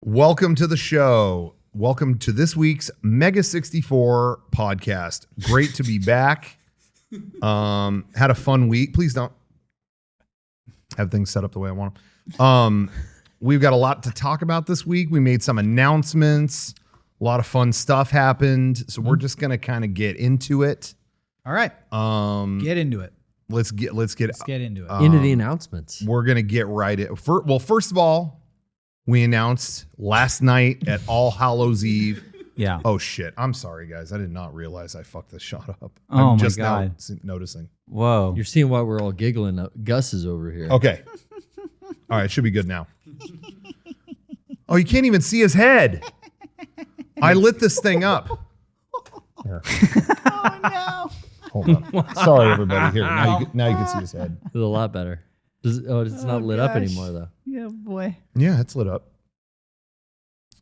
Welcome to the show. Welcome to this week's Mega64 podcast. Great to be back. Had a fun week. Please don't have things set up the way I want them. We've got a lot to talk about this week. We made some announcements. A lot of fun stuff happened. So we're just going to kind of get into it. All right. Get into it. Let's get into it. Into the announcements. We're going to get right in. First of all, we announced last night at All Hallows Eve. Yeah. Oh, shit. I'm sorry, guys. I did not realize I fucked this shot up. Oh, I'm my just God. now noticing. Whoa. You're seeing why we're all giggling. Gus is over here. Okay. All right. It should be good now. Oh, you can't even see his head. I lit this thing up. Here. Oh, no. Hold on. Sorry, everybody. Here. Now you can see his head. It's a lot better. It's not lit up anymore, though. Yeah, boy. Yeah, it's lit up.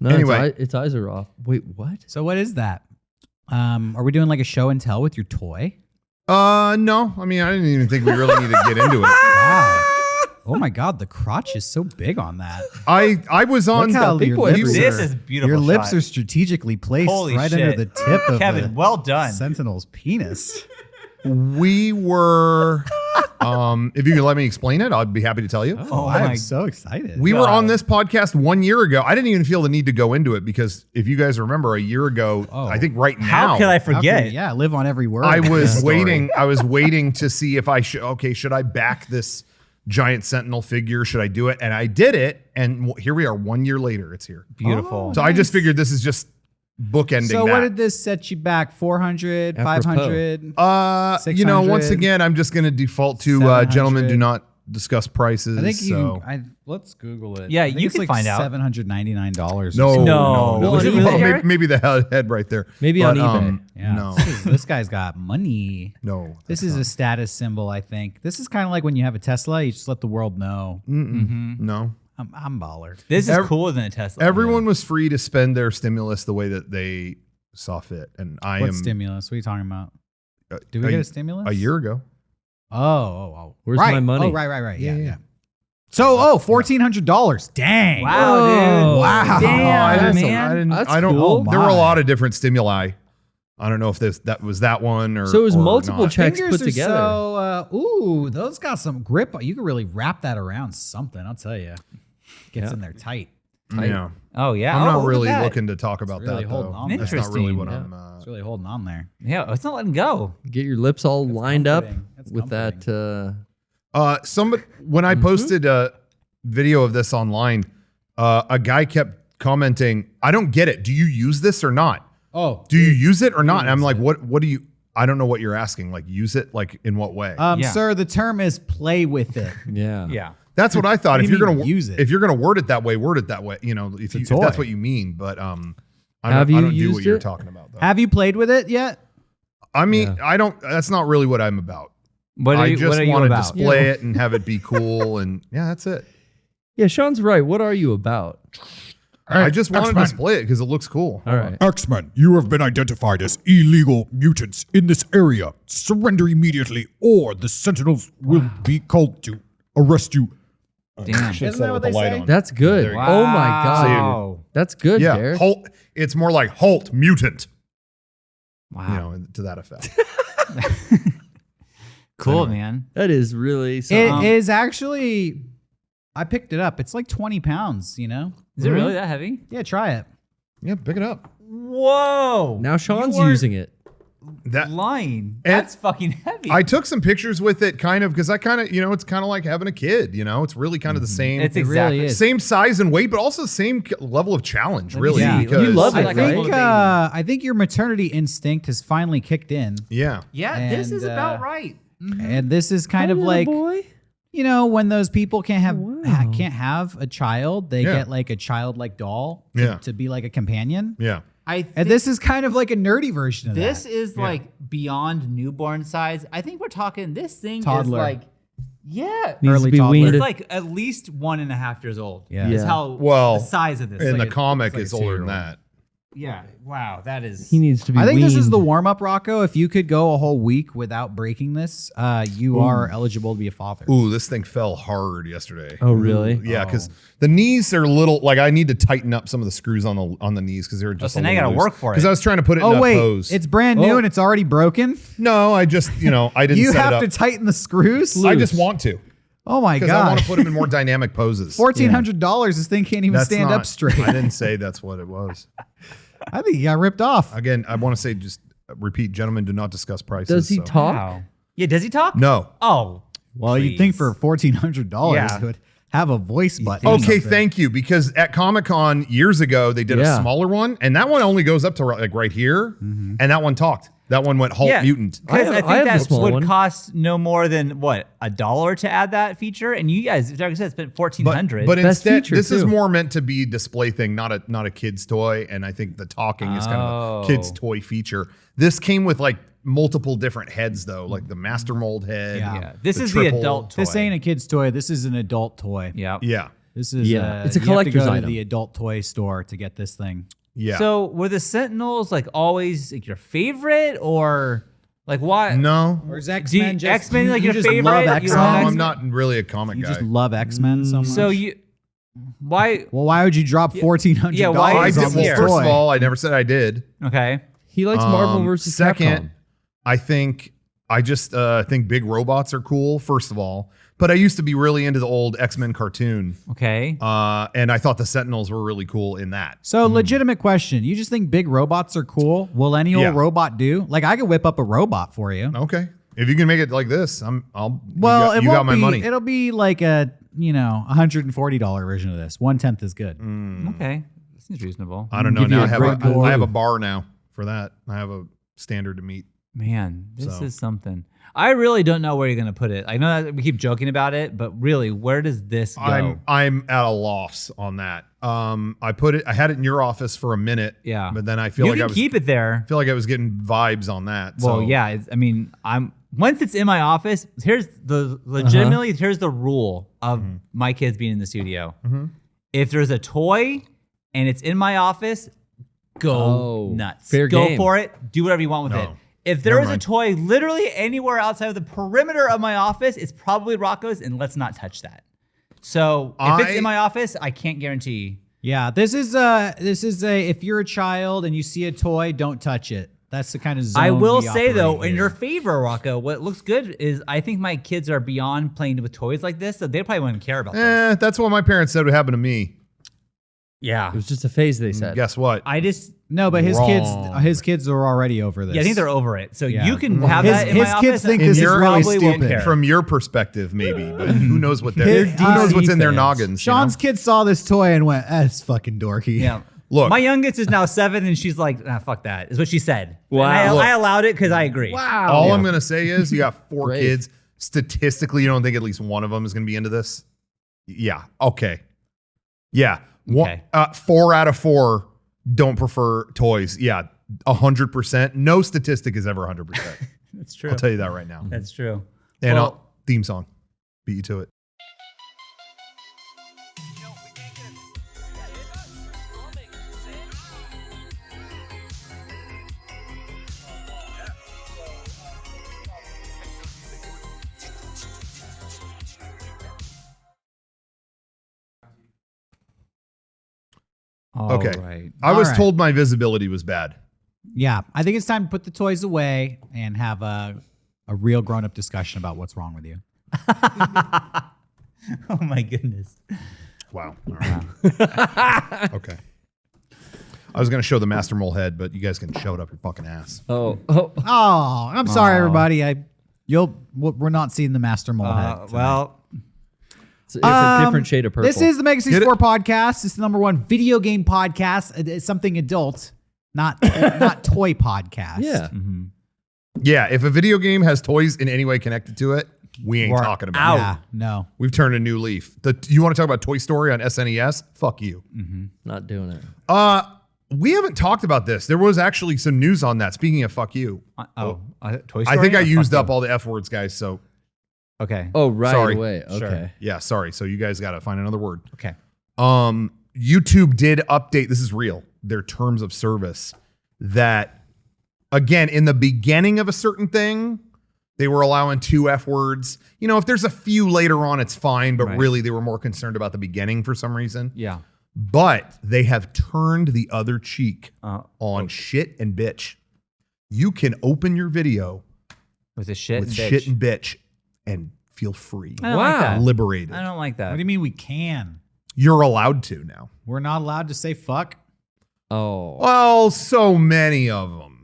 No, Anyway. its eyes are off. Wait, what? So what is that? Are we doing like a show and tell with your toy? No. I mean, I didn't even think we really need to get into it. Wow. Oh my God, the crotch is so big on that. I was on. Look how your lips This are- is beautiful. Your lips shot. are strategically placed Holy right shit. under the tip of Kevin, the well done. Sentinel's penis. We were. If you could let me explain it, I'd be happy to tell you. Oh, my I'm so excited. We were God. on this podcast 1 year ago. I didn't even feel the need to go into it because if you guys remember a year ago, I think right now. How could I How can forget? we- yeah, live on every word. I was Story. waiting. I was waiting to see if I should. Okay, should I back this giant Sentinel figure? Should I do it? And I did it. And here we are. 1 year later, it's here. Beautiful. So I just figured this is just bookending. So that. what did this set you back? 400, 500? You know, 600? once again, I'm just going to default to 700. gentlemen do not discuss prices. I think you so. can, let's Google it. Yeah, I think you it's can like find out. No, $799. No. no. Was it Well, there? maybe the head right there. Maybe on eBay. Yeah. No, This guy's got money. no. This is a status symbol, I think. This is kind of like when you have a Tesla, you just let the world know. No. I'm baller. This is cooler than a Tesla. Everyone was free to spend their stimulus the way that they saw fit, and I What am stimulus? What are you talking about? Did we get a stimulus? a year ago. Oh. Where's right. my money? Oh, right. Yeah. Yeah. So, $1,400. Dang. Wow, Whoa. dude. Wow. Damn, I didn't. man. That's I don't. cool. There were a My. lot of different stimuli. I don't know if that was that one or. So it was or multiple not. checks Fingers put are together. So, those got some grip. You can really wrap that around something. I'll tell you. Gets in there tight. Yeah, Oh, yeah. I'm Oh, not look at really that. looking to talk about really that holding though. on. That's not really Interesting. what Yeah. I'm. It's really holding on there. Yeah, it's not letting go. Get your lips all lined up comforting. That's with that. Somebody when I posted a video of this online, a guy kept commenting, "I don't get it. Do you use this or not? Oh. Do you use it or not?" And I'm like, "What do you?" I don't know what you're asking. Like, use it? Like, in what way? Yeah. Sir, the term is play with it. Yeah. Yeah. That's what I thought. What If do you you're mean, gonna use it? if you're gonna word it that way, word it that way. You know, if a that's toy. what you mean. But I Have don't you do what used you're it? talking about. Though. Have you played with it yet? I mean, Yeah. I don't. That's not really what I'm about. What are I you, just what are you want to about? display Yeah. it and have it be cool, and yeah, that's it. Yeah, Sean's right. What are you about? I just want to X-Men. display it because it looks cool. All right. X-Men, you have been identified as illegal mutants in this area. Surrender immediately, or the Sentinels will be called to arrest you. Damn. Should Isn't set that it what with the they light say? on. That's good. There you go. Oh my God. Wow. That's good, Yeah, Derek. Holt. It's more like Holt mutant. Wow. You know, to that effect. Cool, Anyway. man. That is really It something. is actually, I picked it up. It's like 20 pounds, you know? Is it really that heavy? Yeah, try it. Yeah, pick it up. Whoa. Now Sean's You are using it. That lying. And- That's fucking heavy. I took some pictures with it, kind of, because I kind of, you know, it's kind of like having a kid. You know, it's really kind of the same, It's It really exactly. is. same size and weight, but also same level of challenge. Really, Yeah. because You love it, like right? I think your maternity instinct has finally kicked in. Yeah, Yeah, this is And, about right. And this is kind of like, boy. you know, when those people can't have Wow. can't have a child, they Yeah. get like a childlike doll Yeah. to be like a companion. yeah. I And think this is kind of like a nerdy version of this that. is like beyond newborn size. I think we're talking this thing Toddler. is like, yeah, Needs Early to be toddler. weaned. it's like at least 1.5 years old. Yeah. Is Yeah. how Well, the size of this. In Like the it's- comic, like a it's older than 2-year-old. that. Yeah. Wow. That is. He needs to be I think this is weaned. the warm up, Rocco. If you could go a whole week without breaking this, you are eligible to be a father. Ooh, this thing fell hard yesterday. Oh, really? Yeah, because the knees are a little like I need to tighten up some of the screws on the knees because they're just. so now you gotta work for it. Because I was trying to put it in Oh a wait, pose. it's brand new and it's already broken. No, I just I didn't. You set have it to up. tighten the screws. I just want to Oh my because I want god! to put them in more dynamic poses. $1,400. This thing can't even That's stand not- up straight. I didn't say that's what it was. I think he got ripped off. Again, I want to say just repeat, gentlemen, do not discuss prices. Does he so- talk? Wow. Yeah. Does he talk? No. Oh. Well, you'd think please. for $1,400 Yeah. it would have a voice button. or Okay, something. thank you. Because at Comic-Con years ago, they did a Yeah. smaller one, and that one only goes up to like right here, and that one talked. That one went Hulk Mutant. Because I I, have- I think have the that small would one. cost no more than what $1 to add that feature, and you guys, like I said, spent $1,400. But Best instead, feature, this is too. more meant to be a display thing, not a kid's toy. And I think the talking is kind of a kid's toy feature. This came with like multiple different heads, though, like the Master Mold head. yeah, this the is triple- the adult toy. This ain't a kid's toy. This is an adult toy. Yeah. Yeah, This is Yeah, it's a you have to collector's go to item. the adult toy store to get this thing. yeah. So were the Sentinels like always like your favorite, or like why? no, Or is Do you- X-Men just X-Men like you your just favorite? love You X-Men? no, love I'm X-Men? not really a comic You guy. just love X-Men so much. So you, why? well, why would you drop $1,400 Yeah, why I is did, this well, here? first toy? of all, I never said I did. Okay. He likes Marvel versus Second, Capcom. I think I just think big robots are cool. First of all, but I used to be really into the old X-Men cartoon, Okay. and I thought the Sentinels were really cool in that. So legitimate question. You just think big robots are cool? Will any old Yeah. robot do? Like I could whip up a robot for you. Okay, if you can make it like this, Well, you got my money. It'll be like a $140 version of this. 1/10 is good. Okay. Seems reasonable. I don't know. give you Now a I have great goal. I have a bar now for that. I have a standard to meet. Man, this So. is something. I really don't know where you're gonna put it. I know that we keep joking about it, but really, where does this go? I'm at a loss on that. I had it in your office for a minute. Yeah. but then I feel you like can I was keep it there. feel like I was getting vibes on that. Well, so. yeah. I mean, I'm once it's in my office. Here's the legitimately. Here's the rule of my kids being in the studio. If there's a toy and it's in my office, go Oh, nuts. fair go game. for it. Do whatever you want with No. it. If there Never is a mind. toy literally anywhere outside of the perimeter of my office, it's probably Rocco's, and let's not touch that. So if it's in my office, I can't guarantee. Yeah, this is a if you're a child and you see a toy, don't touch it. That's the kind of zone I will we say though, operate in here. your favor, Rocco, what looks good is I think my kids are beyond playing with toys like this, so they probably wouldn't care about this. That's what my parents said would happen to me. Yeah, It was just a phase, they said. Guess what? I just No, but Wrong. his kids are already over this. I think they're over it. So Yeah. you can have His- that in his my kids office. think and this they is really probably won't stupid. care. From your perspective, maybe, but who knows what They're who knows what's in their fans. noggins? you know? Sean's kid saw this toy and went, "That's fucking dorky." Yeah. Look. My youngest is now 7, and she's like, fuck that, is what she said. Wow. And Look. I allowed it because I agree. Wow. All I'm gonna say is you got 4 Brave. kids. Statistically, you don't think at least one of them is gonna be into this? Yeah. Okay. Yeah. Okay. 4 out of 4 don't prefer toys. Yeah. 100%. No statistic is ever 100%. That's true. I'll tell you that right now. That's true. And Well- theme song. Beat you to it. Okay. All right. I was All right. told my visibility was bad. Yeah, I think it's time to put the toys away and have a real grown up discussion about what's wrong with you. Oh my goodness. Wow. All right. Okay. I was going to show the Master Mole head, but you guys can show it up your fucking ass. Oh, Oh, I'm sorry, everybody. We're not seeing the Master Mole head. tonight. Well, it's a different shade of purple. This is the Mega Get it? 64 podcast. It's the #1 video game podcast. It's something adult, not toy podcast. Yeah. Yeah, if a video game has toys in any way connected to it, we ain't We're talking about it. Yeah, no. We've turned a new leaf. You want to talk about Toy Story on SNES? Fuck you. Not doing it. We haven't talked about this. There was actually some news on that. Speaking of fuck you, Toy Story. I think I Or used fuck up all the F words, guys. So you? Okay. Oh, right Sorry. away. Sure. Okay. yeah, sorry. So you guys got to find another word. Okay. YouTube did update. This is real. their terms of service that, again, in the beginning of a certain thing, they were allowing 2 F words. You know, if there's a few later on, it's fine, but really they were more concerned about the beginning for some reason. Yeah. But they have turned the other cheek on shit and bitch. You can open your video With a shit with and bitch. shit and bitch and feel free. I don't like that. Liberated. I don't like that. What do you mean we can? You're allowed to now. We're not allowed to say fuck? Oh. Well, so many of them.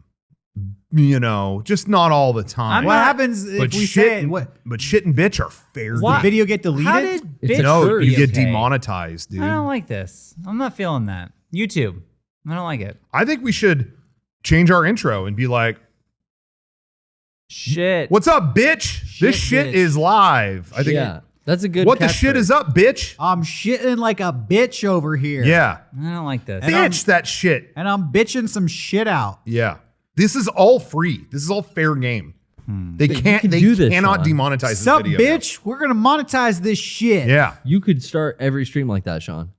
You know, just not all the time. What happens if we say it? What? But shit and bitch are fair. Does the video get deleted? How did bitch No, be you get okay? demonetized, dude. I don't like this. I'm not feeling that. YouTube. I don't like it. I think we should change our intro and be like, Shit. "What's up, bitch? This shit bitch. is live." I think. Yeah. That's a good What the shit catchphrase. is up, bitch? I'm shitting like a bitch over here. Yeah, I don't like this. bitch, that shit. And I'm bitching some shit out. Yeah, this is all free. This is all fair game. They But you can't. can They do this, cannot Shawn. demonetize this Sup, video. bitch? We're going to monetize this shit. Yeah. You could start every stream like that, Sean.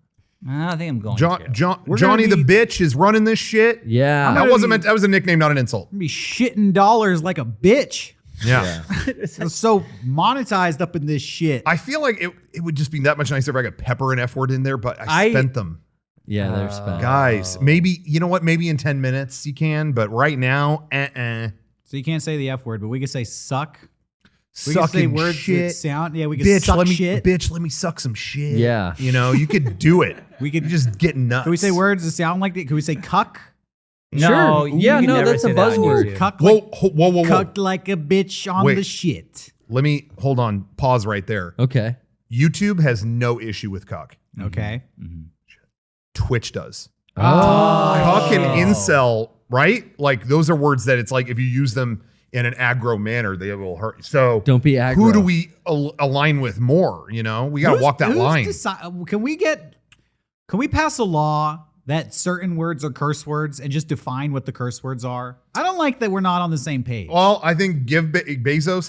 I don't think I'm going to. We're Johnny gonna the be- bitch is running this shit. Yeah. That wasn't meant. That was a nickname, not an insult. I'm going to be shitting dollars like a bitch. Yeah. I'm so monetized up in this shit. I feel like it would just be that much nicer if I could pepper an F word in there, but I spent them. Yeah, they're spent. Guys, maybe, you know what? Maybe in 10 minutes you can, but right now, So you can't say the F word, but we can say suck. We can say Sucking words shit. that sound. Yeah, we can Bitch, suck let me, shit. bitch, let me suck some shit. Yeah. You know, you could do it. We could just get nuts. Can we say words that sound like that? Can we say cuck? No, Sure. you Yeah, can no, never that's say a that on buzzword. YouTube. Cuck Whoa, like, whoa. cucked like a bitch on Wait. the shit. Let me, hold on, pause right there. Okay. YouTube has no issue with cuck. Okay. Twitch does. Oh. Cuck and incel, right? Like those are words that it's like if you use them in an aggro manner, they will hurt. So Don't be aggro. who do we align with more? You know, we got to walk that Who's line. Can we pass a law that certain words are curse words and just define what the curse words are? I don't like that we're not on the same page. Well, I think Bezos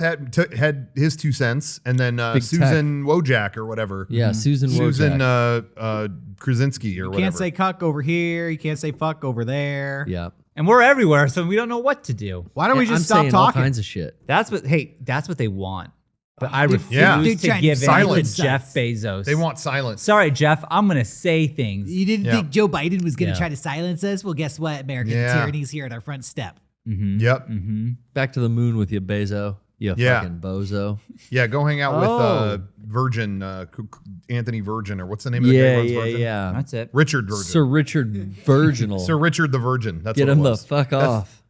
had his 2 cents, and then Big Susan Wojak or whatever. Yeah, Susan Wojak. Krasinski or you whatever. can't say cuck over here. You can't say fuck over there. Yeah. And we're everywhere, so we don't know what to do. Why don't we I'm just stop saying all talking? kinds of shit. That's what they want. But I refuse Yeah. They're to trying give to in to silence Jeff Bezos. They want silence. Sorry, Jeff. I'm gonna say things. You didn't Yeah. think Joe Biden was going to Yeah. try to silence us? Well, guess what? American Yeah. tyranny's here at our front step. Yep. Back to the moon with you, Bezo. You Yeah. fucking bozo. Yeah, go hang out Oh. with Virgin, Anthony Virgin, or what's the name of the guy Yeah, who runs yeah, Virgin? yeah. That's it. Richard Virgin. Sir Richard Virginal. Sir Richard the Virgin. That's Get what him it the was. fuck off.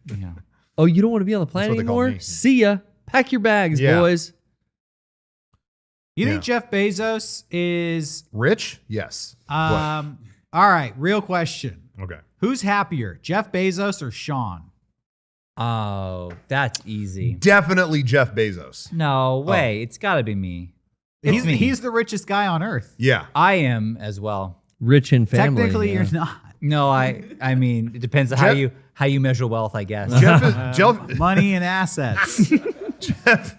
Yeah. Oh, you don't want to be on the planet what they call anymore? me. See ya. Pack your bags, Yeah. boys. You Yeah. think Jeff Bezos is Rich? Yes. all right, real question. What? Okay. Who's happier, Jeff Bezos or Shawn? Oh, that's easy. Definitely Jeff Bezos. No way. It's got to be me. It's me. He's the richest guy on earth. Yeah. I am as well. Rich and family. Technically, yeah. you're not. No, I mean, it depends on how you measure wealth, I guess. Money and assets.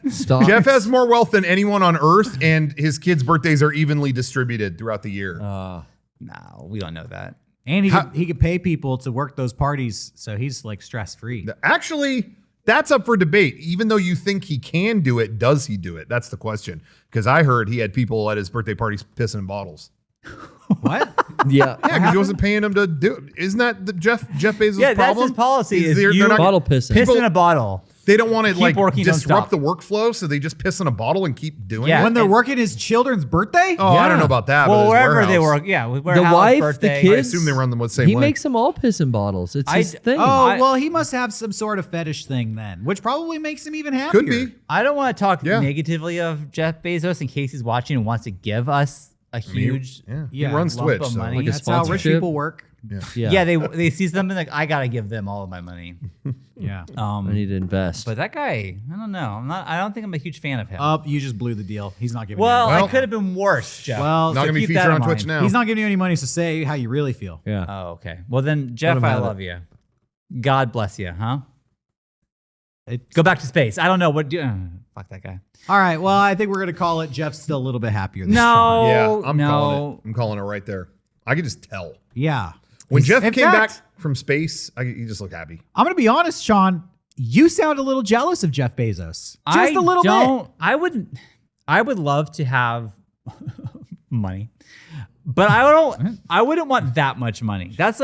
Stocks. Jeff has more wealth than anyone on earth, and his kids' birthdays are evenly distributed throughout the year. No, we don't know that. And he could pay people to work those parties, so he's like stress free. Actually, that's up for debate. Even though you think he can do it, does he do it? That's the question. Because I heard he had people at his birthday parties pissing in bottles. What? Yeah. Yeah, because he wasn't paying them to do it. Isn't that the Jeff Bezos' Yeah, that's problem? his policy. Is they're you not- Bottle pissing. piss in a bottle. They don't want to Keep like working, don't disrupt stop. the workflow, so they just piss in a bottle and keep doing Yeah. it. When they're and- working his children's birthday? Oh, I don't know about that. but Well, his wherever they warehouse. work, yeah. The Warehouse, wife, birthday. I the kids. assume they run them the same He way. makes them all piss in bottles. It's his thing. Oh, I- well, he must have some sort of fetish thing then, which probably makes him even happier. Could be. I don't want to talk Yeah. negatively of Jeff Bezos in case he's watching and wants to give us a huge. Yeah. Yeah, He runs lump Twitch. of So. money. Like a That's how rich sponsorship. people work. Yeah. They see something like I gotta give them all of my money. Yeah. I need to invest. But that guy, I don't know. I don't think I'm a huge fan of him. You just blew the deal. He's not giving well, you any it could have been worse, Jeff. Well, Not so going to be keep that featured in on Twitch mind. now. He's not giving you any money, so say how you really feel. yeah. Oh, okay. Well then, Jeff, him I have love you. God bless you, huh? Go back to space. I don't know what. Fuck that guy. All right. Well, I think we're going to call it Jeff's still a little bit happier than Shawn. No. Yeah, I'm calling no. it. I'm calling it right there. I can just tell. Yeah. When Jeff In came fact- back from space, he just looked happy. I'm going to be honest, Shawn. You sound a little jealous of Jeff Bezos. Just a little bit. I would love to have money, but I wouldn't want that much money. That's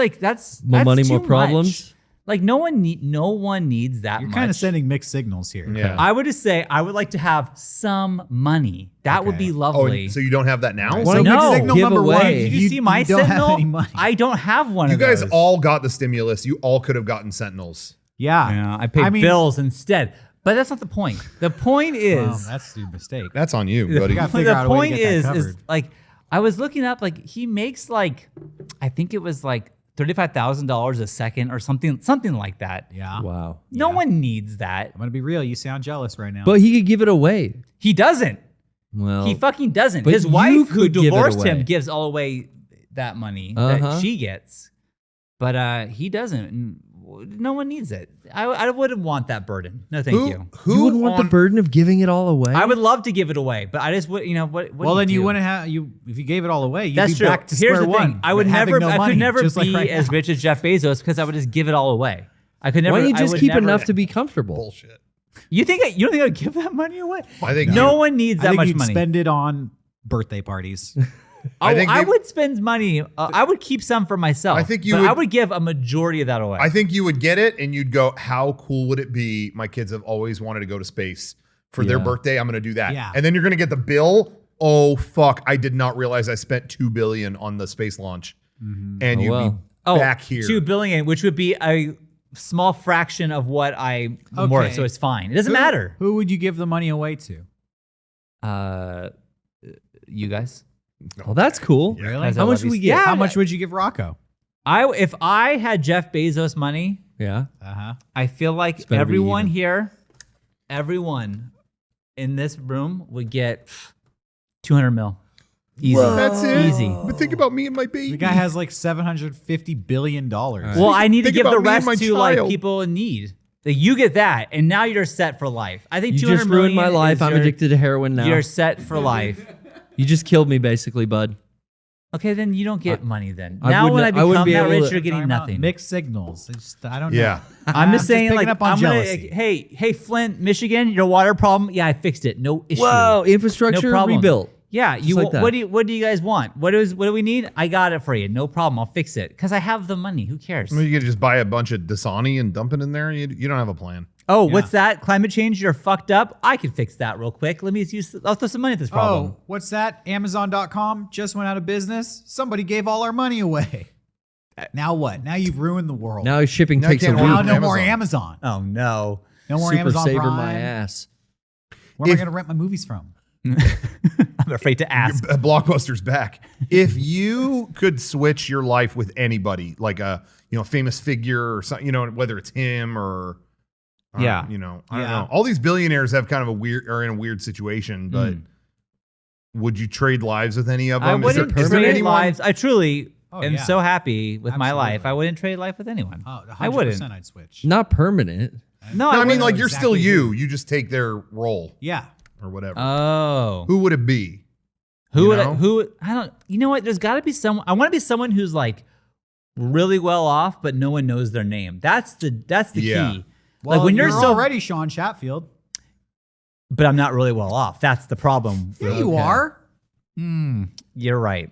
More money, more too problems. much. Like no one needs that You're much. kind of sending mixed signals here. Yeah. I would just say I would like to have some money. That would Okay. be Oh, lovely. so you don't have that now? Why So don't No. mixed signal give number away. one. Did you see my you don't Sentinel? have any money. I don't have one You of guys those. all got the stimulus. You all could have gotten Sentinels. Yeah, I paid bills instead. But that's not the point. The point is Well, that's your mistake. That's on you, buddy. gotta figure out the a way to point get that is covered. like I was looking up like he makes like I think it was like $35,000 a second or something like that. Yeah. Wow. No one needs that. I'm going to be real. You sound jealous right now. But he could give it away. He doesn't. Well, He fucking doesn't. but His you wife, who could give it divorced him, away. gives all away that money Uh-huh. that she gets, but he doesn't. And no one needs it. I wouldn't want that burden. No, thank you. you wouldn't want the burden of giving it all away. I would love to give it away, but I just would. You know what? well, then you do? wouldn't have you if you gave it all away. You'd That's be true. back to Here's square the thing. one. I would with having never. no I money, could never just be like right as now. rich as Jeff Bezos because I would just give it all away. I could never. Why don't you I just would keep never- enough to be comfortable? Bullshit. You think? You don't think I'd give that money away? I think no you- one needs I that think much you'd money. spend it on birthday parties. I think I they- would spend money. I would keep some for myself. I think you but would- I would give a majority of that away. I think you would get it and you'd go, how cool would it be? My kids have always wanted to go to space. For their Yeah. birthday, I'm going to do that. Yeah. And then you're going to get the bill. Oh, fuck. I did not realize I spent $2 billion on the space launch. And Oh, you'd well. be back here. $2 billion, which would be a small fraction of what I'm worth, Okay. so it's fine. It doesn't matter. Who would you give the money away to? You guys. Well, that's cool. Really? As I How much love would we you. get? Yeah. How much would you give Rocco? If I had Jeff Bezos money, Yeah. Uh-huh. I feel like better be everyone even. here, everyone in this room would get 200 mil. Easy. That's it. Easy. But think about me and my baby. The guy has like $750 billion. Well, I need to Think give the about me and rest my to like child. people in need. Like, you get that, and now you're set for life. I think You 200 just ruined my million life. is I'm your- addicted to heroin now. You're set for life. You just killed me, basically, bud. Okay, then you don't get money then. I Now when wouldn't- I I become wouldn't be that able rich, to- you're getting Talking about nothing. Mixed signals. I don't Yeah. know. I'm just saying, picking like, up on I'm gonna, jealousy. like, hey, Flint, Michigan, your water problem. Yeah, I fixed it. No issue. Whoa, infrastructure No problem. rebuilt. Yeah, you. like that. What do you guys want? What do we need? I got it for you. No problem. I'll fix it because I have the money. Who cares? I mean, you could just buy a bunch of Dasani and dump it in there. You don't have a plan. Oh, what's that? Climate change? You're fucked up. I can fix that real quick. I'll throw some money at this problem. Oh, what's that? Amazon.com just went out of business. Somebody gave all our money away. Now what? Now you've ruined the world. Now shipping Now I takes a can't week. order Now from no more Amazon. Amazon. Oh no. No more Super Amazon saver Prime. my ass. Where am I If- going to rent my movies from? I'm afraid to ask. Blockbuster's back. If you could switch your life with anybody, like a famous figure or something, whether it's him or Yeah. I don't Yeah. know. All these billionaires have kind of are in a weird situation, but would you trade lives with any of I them? wouldn't is there trade anyone? lives. I truly am yeah. so happy with my life. Absolutely. I wouldn't trade life with anyone. Oh, 100% I wouldn't. I'd switch. Not permanent. No, No, I mean, wouldn't. like you're still exactly you. You just take their role Yeah. or whatever. Oh. Who would it be? Who You would know? who I don't you know what? There's gotta be someone I want to be someone who's like really well off, but no one knows their name. That's the Yeah. key. Well, like when you're so already Sean Chatfield. but I'm not really well off. That's the problem. Yeah, you are. You're right.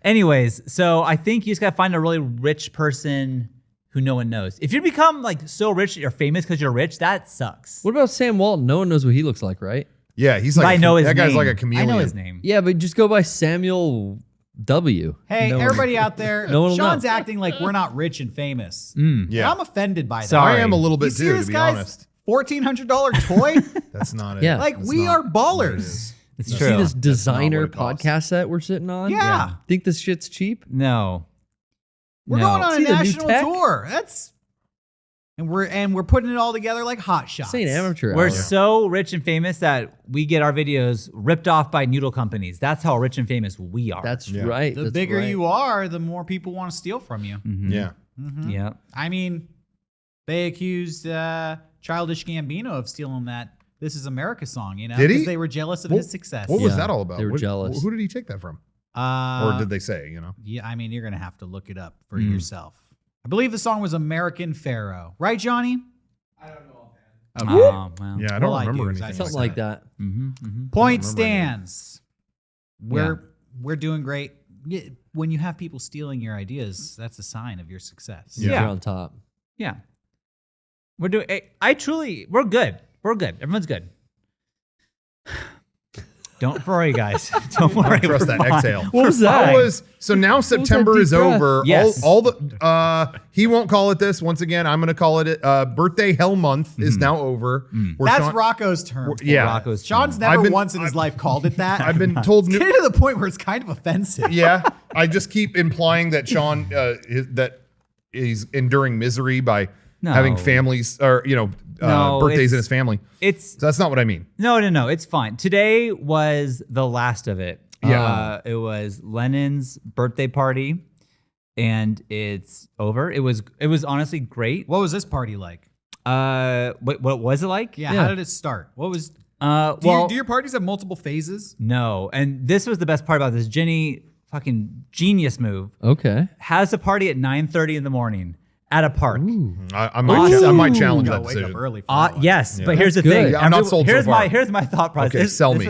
Anyways, so I think you just gotta find a really rich person who no one knows. If you become like so rich that you're famous because you're rich, that sucks. What about Sam Walton? No one knows what he looks like, right? Yeah, he's But like I know his that name. guy's like a chameleon. I know his name. Yeah, but just go by Samuel W. Hey, No one- everybody out there, No one will Sean's know. acting like we're not rich and famous. Yeah, And I'm offended by that. Sorry. I am a little You bit see too, this to be guy's honest. $1,400 toy? That's not it. Yeah. Like, That's we not are what it ballers. is. It's You true. see this not designer what it costs. podcast set we're sitting on? Yeah. Think this shit's cheap? No. We're No. going on a See the new national tech? tour. And we're putting it all together like hot shots. This ain't amateur We're hour. so rich and famous that we get our videos ripped off by noodle companies. That's how rich and famous we are. That's Yeah. right. The that's bigger right. you are, the more people want to steal from you. Yeah. Yeah. I mean, they accused Childish Gambino of stealing that "This Is America" song. Did he? Because they were jealous of his success. What was Yeah, that all about? they were jealous. Who did he take that from? Or did they say, Yeah, I mean, you're gonna have to look it up for yourself. I believe the song was American Pharaoh, right, Johnny? Oh, well. Yeah, I don't Well, I remember do, anything. I Something like that. Point stands. We're doing great. When you have people stealing your ideas, that's a sign of your success. Yeah. You're on top. Yeah. We're doing, we're good. We're good. Everyone's good. Don't worry, guys. Don't worry. Trust we're that fine. exhale. What was that? So now September is deep breath? over. Yes. All the he won't call it this. Once again, I'm going to call it birthday hell month is now over. Where That's Shawn- Rocco's term. Yeah. Rocco's Sean's I've never been- once in his life called it that. I've been told It's getting to the point where it's kind of offensive. Yeah, I just keep implying that Shawn that he's enduring misery by No. having families or No, birthdays in it's- his family. It's So that's not what I mean. no. It's fine. Today was the last of it. Yeah. It was Lennon's birthday party, and it's over. It was honestly great. What was this party like? What was it like? Yeah, Yeah. how did it start? What was Well, do your parties have multiple phases? no. And this was the best part about this. Jenny, fucking genius move, Okay. has a party at 9:30 in the morning at a park. I might challenge You that gotta wake decision. up early. For that one. Yes, but here's the That's thing. good. Yeah, I'm not sold so here's far. here's my thought process. Okay, sell me.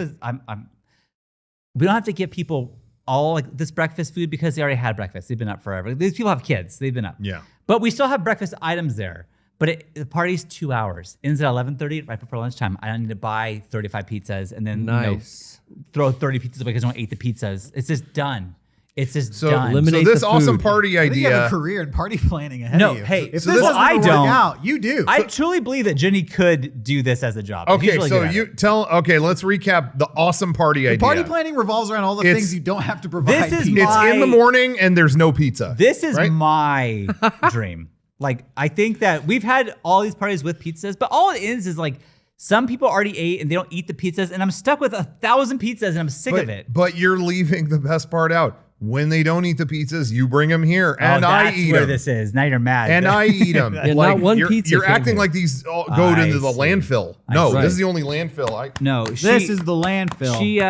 We don't have to give people all like this breakfast food because they already had breakfast. They've been up forever. These people have kids. They've been up. Yeah. But we still have breakfast items there. But the party's 2 hours. Ends at 11:30, right before lunchtime. I don't need to buy 35 pizzas and then Nice. throw 30 pizzas away because I don't eat the pizzas. It's just done. It's just So, done. limit- so Eliminate this the awesome food. party I think you have a idea. career in party planning ahead No, of you. hey, if so this this- doesn't I work don't. out, you do. I truly believe that Jenny could do this as a job. She's Okay, really so good at you it. tell. Okay, let's recap the awesome party idea. Party planning revolves around all the It's- things you don't have to provide. This is people. It's in the morning and there's no pizza. This is right? my dream. Like, I think that we've had all these parties with pizzas, but all it is like some people already ate and they don't eat the pizzas, and I'm stuck with 1,000 pizzas and I'm sick of it. But you're leaving the best part out. When they don't eat the pizzas, you bring them here, and oh, I that's eat where them. this is. Now you're mad. And I eat them. Yeah, not one pizza You're came acting here. like these all go I to the see. landfill. I No, see. this is the only landfill. No, This is the landfill. she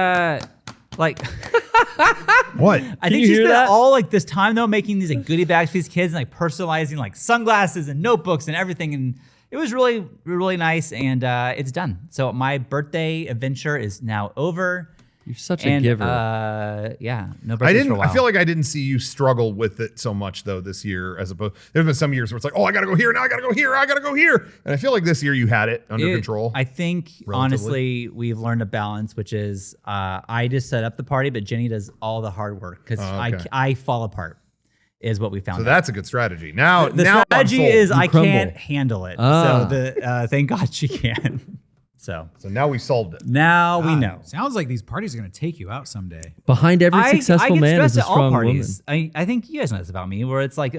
like What? I think you she hear spent that? all like this time though making these like goodie bags for these kids and like personalizing like sunglasses and notebooks and everything, and it was really, really nice, and it's done. So my birthday adventure is now over. You're such a And giver. yeah, no I birthdays didn't. for a while. I feel like I didn't see you struggle with it so much though this year, as opposed. There's been some years where it's like, oh, I gotta go here, now I gotta go here, I gotta go here, and I feel like this year you had it under control. I think honestly we've learned a balance, which is I just set up the party, but Jenny does all the hard work because okay. I fall apart. Is what we found. So out. that's a good strategy. Now, The now strategy I'm sold. is I crumble. can't handle it. Ah. So thank God she can. So So now we solved it. now we know. Sounds like these parties are going to take you out someday. Behind every I successful get man is stressed a at all strong woman. parties. I think you guys know this about me, where it's like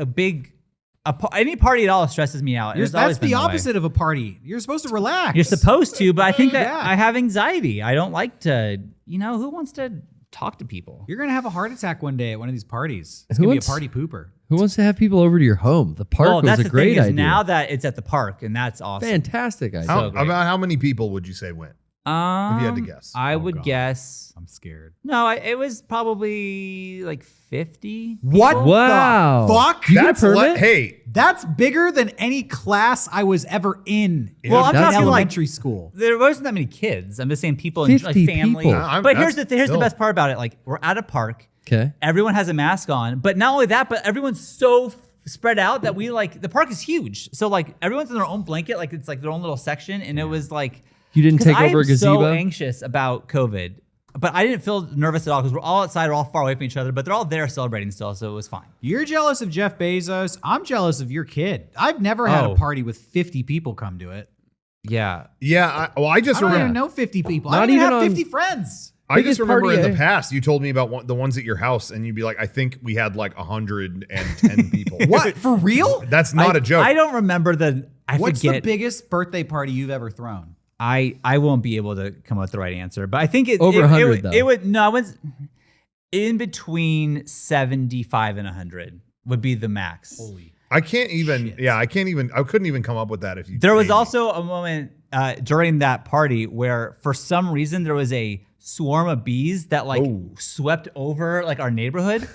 any party at all stresses me out. and it's always That's been the that way. opposite of a party. You're supposed to relax. You're supposed to, but I think Yeah. I have anxiety. I don't like to. Who wants to talk to people? You're going to have a heart attack one day at one of these parties. It's Who going to be wants- a party pooper. Who wants to have people over to your home? The park Well, was that's a the great thing is idea. now that it's at the park, and that's awesome. Fantastic idea. How, great. about how many people would you say went? If you had to guess. I would God. guess. I'm scared. No, it was probably like 50. What people. Wow. the fuck? You get a That's permit? hey, That's bigger than any class I was ever in. Well, I'm in talking like elementary school. there wasn't that many kids. I'm just saying people in like 50 family. people. But here's That's the still- best part about it. Like we're at a park. Okay. Everyone has a mask on, but not only that, but everyone's so spread out that we like the park is huge. So like everyone's in their own blanket, like it's like their own little section, and it was like You didn't 'cause take I over a am so gazebo? anxious about COVID, but I didn't feel nervous at all because we're all outside, we're all far away from each other, but they're all there celebrating still, so it was fine. You're jealous of Jeff Bezos. I'm jealous of your kid. I've never had Oh. a party with 50 people come to it. Yeah, yeah. I just I don't remember. even know 50 people. Not I don't even even have on- 50 friends. I just Biggest remember party in the I- past you told me about the ones at your house, and you'd be like, "I think we had like 110 people." What? For real? That's not a joke. I don't remember I What's forget. the biggest birthday party you've ever thrown? I won't be able to come up with the right answer, but I think Over 100 though. It would no, it's in between 75 and 100 would be the max. I can't even. Yeah, I can't even. I couldn't even come up with that if you. There was paid me. also a moment during that party where, for some reason, there was a swarm of bees that like swept over like our neighborhood,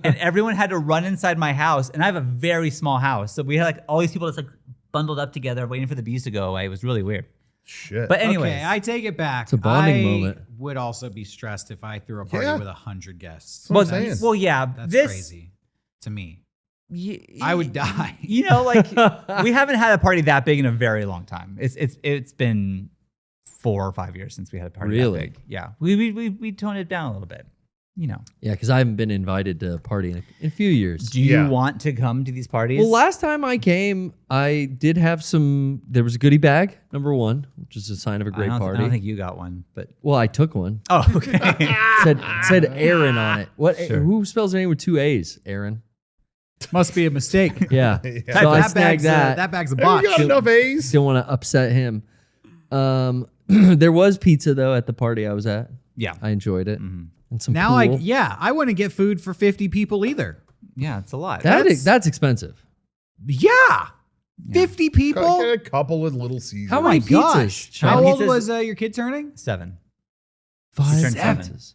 and everyone had to run inside my house. And I have a very small house, so we had like all these people just like bundled up together, waiting for the bees to go away. It was really weird. Shit. But anyway, Okay, I take it back. It's a bonding I moment. would also be stressed if I threw a party Yeah. with 100 guests. That's what I'm saying. well, yeah, That's this crazy to me. y- I would die. You know, like we haven't had a party that big in a very long time. It's been 4 or 5 years since we had a party Really? that big. Yeah, we toned it down a little bit. You know, Yeah, because I haven't been invited to a party in a few years. do you Yeah. want to come to these parties? Well, last time I came, I did have some. There was a goodie bag, number one, which is a sign of a great I party. don't think you got one, but Well, I took one. oh, okay. Said Aaron on it. What? Sure. Who spells their name with 2 A's? Aaron. Must be a mistake. Yeah. Yeah. So I that, snagged bag's that. that bag's a Hey, botch. you got enough A's? Don't want to upset him. There was pizza though at the party I was at. Yeah, I enjoyed it. And some Now pool. I wouldn't get food for 50 people either. yeah, it's a lot. That's expensive. Yeah. 50 people? Get a couple of Little Caesars. How Oh my many pizzas? gosh. How China? old pizzas- was your kid turning? 7. 5 turned 7. pizzas.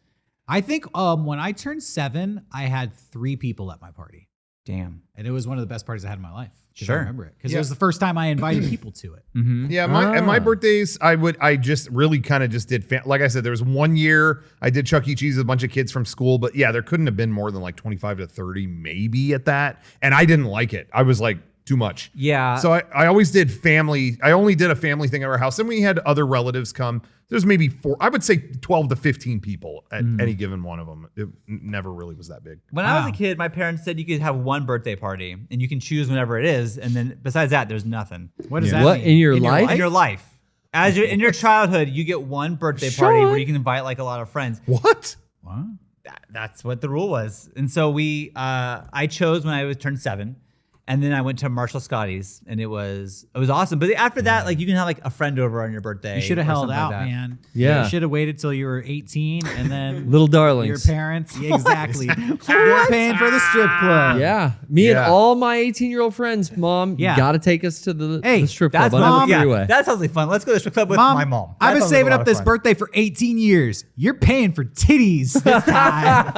I think when I turned 7, I had 3 people at my party. Damn. And it was one of the best parties I had in my life. 'Cause Sure. I remember it. Because Yeah. it was the first time I invited people to it. Mm-hmm. Yeah, at my Ah. birthdays, I just really kind of just did, like I said, there was one year I did Chuck E. Cheese with a bunch of kids from school, but yeah, there couldn't have been more than like 25 to 30 maybe at that. And I didn't like it. I was like, too much. Yeah. So I always did family. I only did a family thing at our house. Then we had other relatives come. There's maybe I would say 12 to 15 people at any given one of them. It never really was that big. When I was Wow. a kid, my parents said you could have one birthday party and you can choose whenever it is. And then besides that, there's nothing. What does Yeah. that What, mean? in your life? In your life. As you're in your childhood, you get one birthday party where you can invite like a lot of friends. What? What? That's what the rule was. And so I chose when I was turned 7. And then I went to Marshall Scotty's, and it was awesome. But after that, like you can have like a friend over on your birthday. You should have or held something out, like that. man. Yeah. You should have waited till you were 18 and then Little your darlings. parents. Yeah, exactly. They're paying for the strip club. Yeah. Me and Yeah. all my 18-year-old friends, Mom, Yeah. you got to take us to the Hey, strip That's club on Mom. the yeah, freeway. that sounds like fun. Let's go to the strip club with Mom, my mom. I've been That sounds like saving a up lot of this fun. birthday for 18 years. You're paying for titties this time.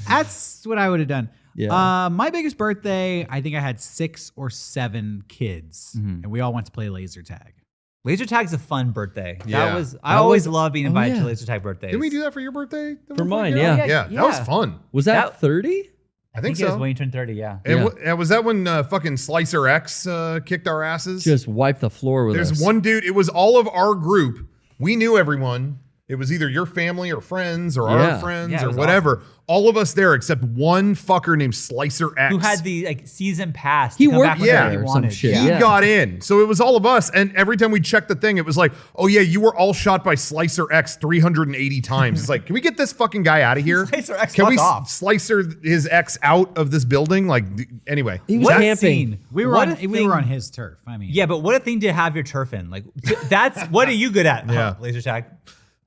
That's what I would have done. Yeah. My biggest birthday, I think I had 6 or 7 kids, and we all went to play laser tag. Laser tag's a fun birthday. Yeah. I always love being invited to laser tag birthdays. Did we do that for your birthday? For mine, yeah. Yeah, that was fun. Was that That- 30? I think it was so. when you turned 30, yeah. And was that when fucking Slicer X kicked our asses? Just wipe the floor with There's us. one dude. It was all of our group. We knew everyone. It was either your family or friends or Yeah. our friends Yeah, it or was whatever. All of us there except one fucker named Slicer X. Who had the like season pass? He to come worked back whenever there he or some wanted. shit. He Yeah. got in. So it was all of us. And every time we checked the thing, it was like, oh, yeah, you were all shot by Slicer X 380 times. It's like, can we get this fucking guy out of here? Slicer X, Can we fuck off. Slicer his X out of this building? Like, anyway. He was What camping. scene? We were What on a we were thing- on his turf. I mean, Yeah, but what a thing to have your turf in. Like that's what are you good at? Yeah. Laser tag.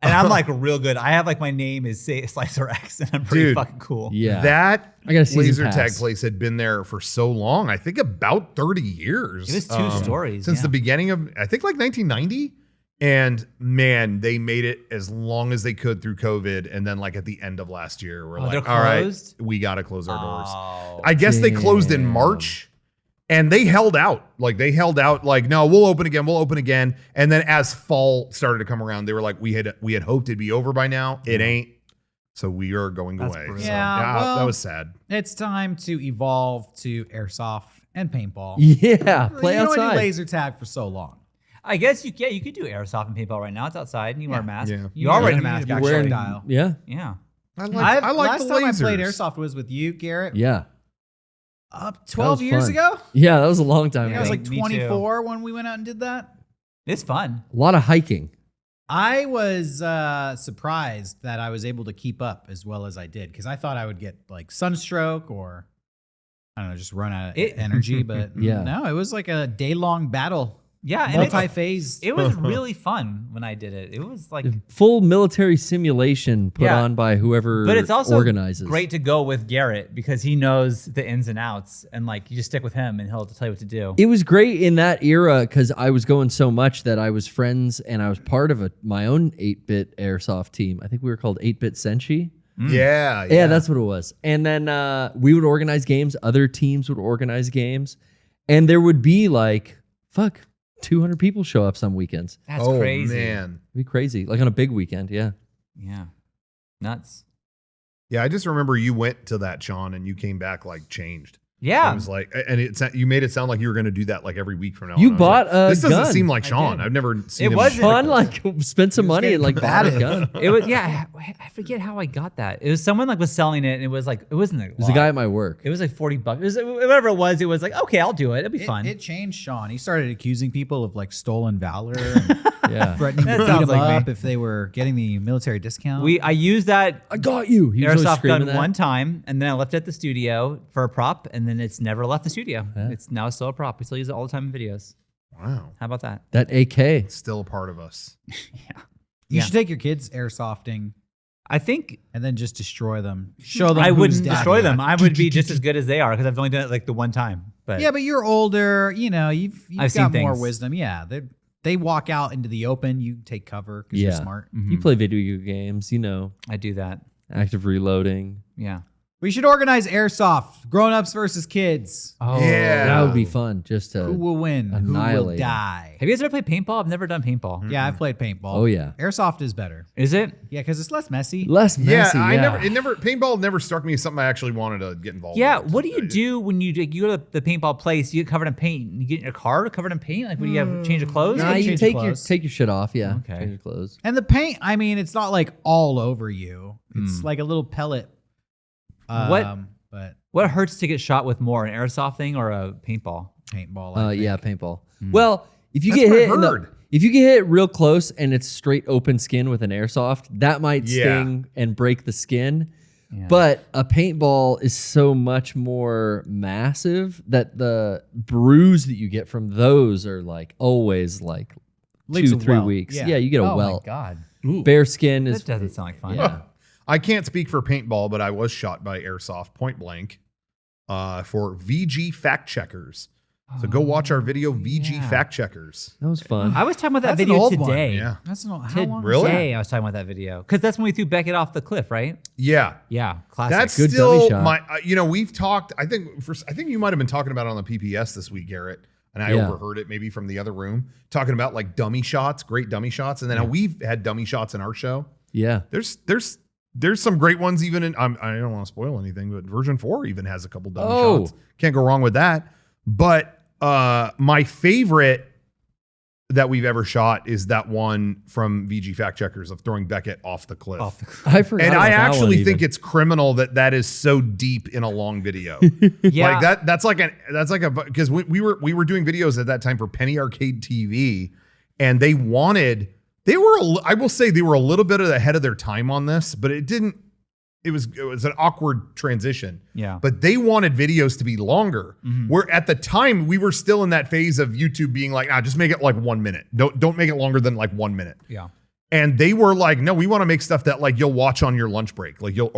And I'm like real good. I have like my name is Slicer X, and I'm pretty Dude. fucking cool. Yeah. That I got a season laser pass. tag place had been there for so long. I think about 30 years. It was 2 stories Since yeah. the beginning of, I think like 1990. And man, they made it as long as they could through COVID. And then like at the end of last year, we're Oh, like, they're all right, closed? we got to close our doors. Oh. I guess they closed in March. And they held out. Like no, we'll open again. We'll open again. And then as fall started to come around, they were like, we had hoped it'd be over by now. It ain't. So we are going That's away. brutal. So, Yeah, well- that was sad. it's time to evolve to airsoft and paintball. Yeah. Play you don't do outside. laser tag for so long. I guess you could do airsoft and paintball right now. It's outside and you wear a mask. Yeah. You are wearing a Yeah. mask You're actually. wearing- dial. Yeah. Yeah. I like last the time I played lasers. airsoft was with you, Garrett. Yeah. 12 was years fun. ago. Yeah, that was a long time I think I was ago. like Me too. 24 when we went out and did that. It's fun. A lot of hiking. I was surprised that I was able to keep up as well as I did because I thought I would get like sunstroke or I don't know, just run out of energy. But Yeah. no, it was like a day-long battle Yeah, and multi-phase. it was really fun when I did it. It was like, Full military simulation put Yeah. on by whoever but it's also organizes. great to go with Garrett because he knows the ins and outs, and like you just stick with him and he'll tell you what to do. It was great in that era because I was going so much that I was friends and I was part of my own 8-bit airsoft team. I think we were called 8-bit Senshi. Yeah. Yeah, that's what it was. And then we would organize games. Other teams would organize games. And there would be 200 people show up some weekends. That's oh, crazy. man. It'd be crazy. Like on a big weekend, yeah. Yeah. Nuts. Yeah, I just remember you went to that, Shawn, and you came back changed. Yeah. It was and you made it sound like you were going to do that every week from now on. You I was bought a This doesn't gun. seem like I Shawn. did. I've never seen It him. wasn't. Fun, spent some money and bought a gun. It was, yeah, I forget how I got that. It was someone was selling it and it was it wasn't It was a guy at my work. It was $40. It was whatever it was. It was okay, I'll do it. It'll be fun. It changed Shawn. He started accusing people of stolen valor and Yeah. threatening to That beat sounds them like up me. if they were getting the military discount. I used that I got you. He was always airsoft screaming gun that. one time and then I left it at the studio for a prop and then it's never left the studio. Yeah. It's now still a prop. We still use it all the time in videos. Wow. How about that? That AK. It's still a part of us. you Yeah. should take your kids airsofting I think and then just destroy them. Show them I who's wouldn't daddy. destroy them. I would be just as good as they are because I've only done it the one time. But Yeah, but you're older. You've I've got seen more things. wisdom. Yeah, they walk out into the open. You take cover because you're Yeah. smart. You play video games, I do that. active reloading. Yeah. We should organize airsoft, grown-ups versus kids. Oh Yeah. That would be fun just to. Who will win? Who will annihilate 'em. die? Have you guys ever played paintball? I've never done paintball. Yeah, I've played paintball. Oh, yeah. Airsoft is better. Is it? Yeah, because it's less messy. Less messy. Paintball never struck me as something I actually wanted to get involved Yeah. with. What do you do when you go to the paintball place? You get covered in paint. And you get in your car covered in paint. What do you have? Change of clothes? Nah, you change take clothes. take your shit off. Yeah. Okay. Change your clothes. And the paint, it's not all over you. It's like a little pellet. But What hurts to get shot with more, an airsoft thing or a paintball? paintball. I think. Yeah, paintball. Well, if you That's get what I hit, heard. if you get hit real close and it's straight open skin with an airsoft, that might sting and break the skin. Yeah. But a paintball is so much more massive that the bruise that you get from those are always Leaves a 2-3 welt. weeks. Yeah. Yeah, you get a Oh welt. my god, Bare skin is that doesn't sound like fun. Yeah. I can't speak for paintball, but I was shot by airsoft point blank for VG Fact Checkers. So go watch our video, VG yeah. Fact Checkers. That was fun. I was talking about that That's an video old one. today. Yeah. That's not how long. Really? Today I was talking about that video because that's when we threw Beckett off the cliff, right? Yeah. Yeah, classic. That's Good still dummy shot. my. We've talked. I think you might have been talking about it on the PPS this week, Garrett, and I Yeah. overheard it maybe from the other room talking about dummy shots, great dummy shots, and then we've had dummy shots in our show. Yeah. There's some great ones even in. I don't want to spoil anything, but version 4 even has a couple dummy Oh. shots. Can't go wrong with that. But my favorite that we've ever shot is that one from VG Fact Checkers of throwing Beckett off the cliff. I forgot. And about I that one actually even. think it's criminal that is so deep in a long video. Yeah. That's because we were doing videos at that time for Penny Arcade TV, and I will say they were a little bit ahead of their time on this, but it was an awkward transition. Yeah. But they wanted videos to be longer. Where at the time we were still in that phase of YouTube being just make it 1 minute. Don't make it longer than 1 minute. Yeah. And they were like, no, we want to make stuff that you'll watch on your lunch break. You'll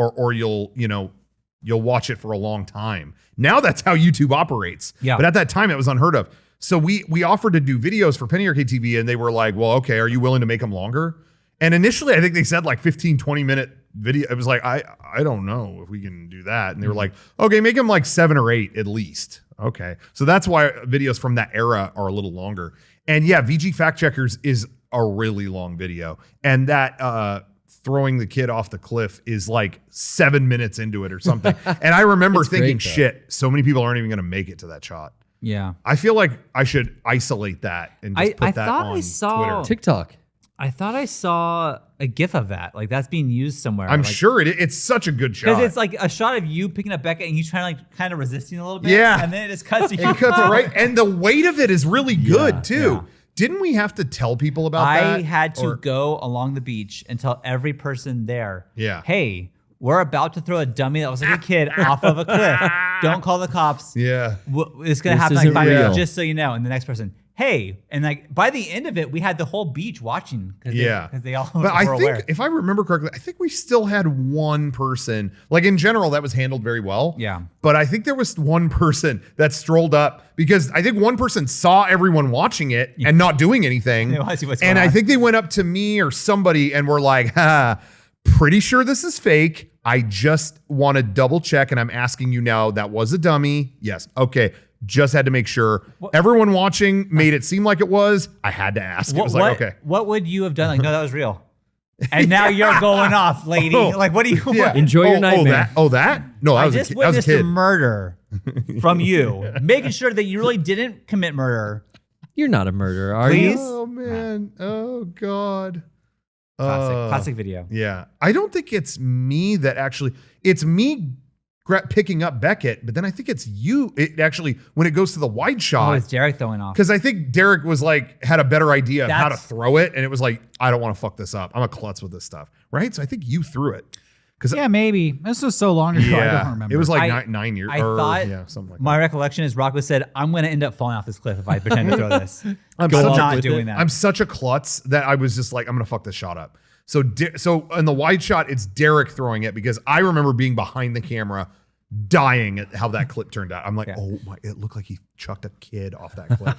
watch it for a long time. Now that's how YouTube operates. Yeah. But at that time it was unheard of. So we offered to do videos for Penny Arcade TV, and they were like, well, okay, are you willing to make them longer? And initially I think they said 15, 20 minute video. It was I don't know if we can do that. And they were like, okay, make them 7 or 8 at least. Okay. So that's why videos from that era are a little longer. And yeah, VG Fact Checkers is a really long video. And that throwing the kid off the cliff is 7 minutes into it or something. And I remember It's thinking, great, though. shit, so many people aren't even going to make it to that shot. Yeah. I feel like I should isolate that and just put that thought on I saw- Twitter. TikTok. I thought I saw a GIF of that. That's being used somewhere. I'm sure it's such a good shot. Because it's a shot of you picking up Becca and you trying to kind of resisting a little bit. Yeah. And then it just cuts to you. It cuts it right, and the weight of it is really good too. yeah. Didn't we have to tell people about that? I had to Or- go along the beach and tell every person there, Yeah. hey, we're about to throw a dummy that was like a kid off of a cliff. Don't call the cops. Yeah. It's going to This happen isn't 5 real. minutes, just so you know. And the next person, hey, and like by the end of it, we had the whole beach watching. Because they all But I were think, aware. if I remember correctly, I think we still had one person. Like in general, that was handled very well. Yeah. But I think there was one person that strolled up because I think one person saw everyone watching it and not doing anything. They wanna see what's And going I on. think they went up to me or somebody and were like, pretty sure this is fake. I just want to double check. And I'm asking you now, that was a dummy. Yes. Okay. Just had to make sure. Everyone watching made it seem like it was. I had to ask. It was like, okay. What would you have done? Like, no, that was real. And now you're going off, lady. Like, what do you want? Enjoy your nightmare. That? No, that I was just that was a witnessed kid. a murder from you, making sure that you really didn't commit murder. You're not a murderer, are Please? you? Oh man. Oh God. Classic video. Yeah. I don't think it's me that actually, it's me picking up Beckett, but then I think it's you. It actually, when it goes to the wide Oh, shot, it's Derek throwing off. because I think Derek was like, had a better idea of how to That's- throw it. And it was like, I don't want to fuck this up. I'm a klutz with this stuff. Right. So I think you threw it. Because Yeah, maybe. This was so long ago. I don't remember. it was like I- 9 years. I thought something like my recollection is Rocco said, I'm going to end up falling off this cliff if I pretend to throw this. I'm Go off not with doing it. that. I'm such a klutz that I was just like, I'm gonna fuck this shot up. So so in the wide shot, it's Derek throwing it because I remember being behind the camera, dying at how that clip turned out. I'm like, Yeah. oh my! It looked like he chucked a kid off that cliff.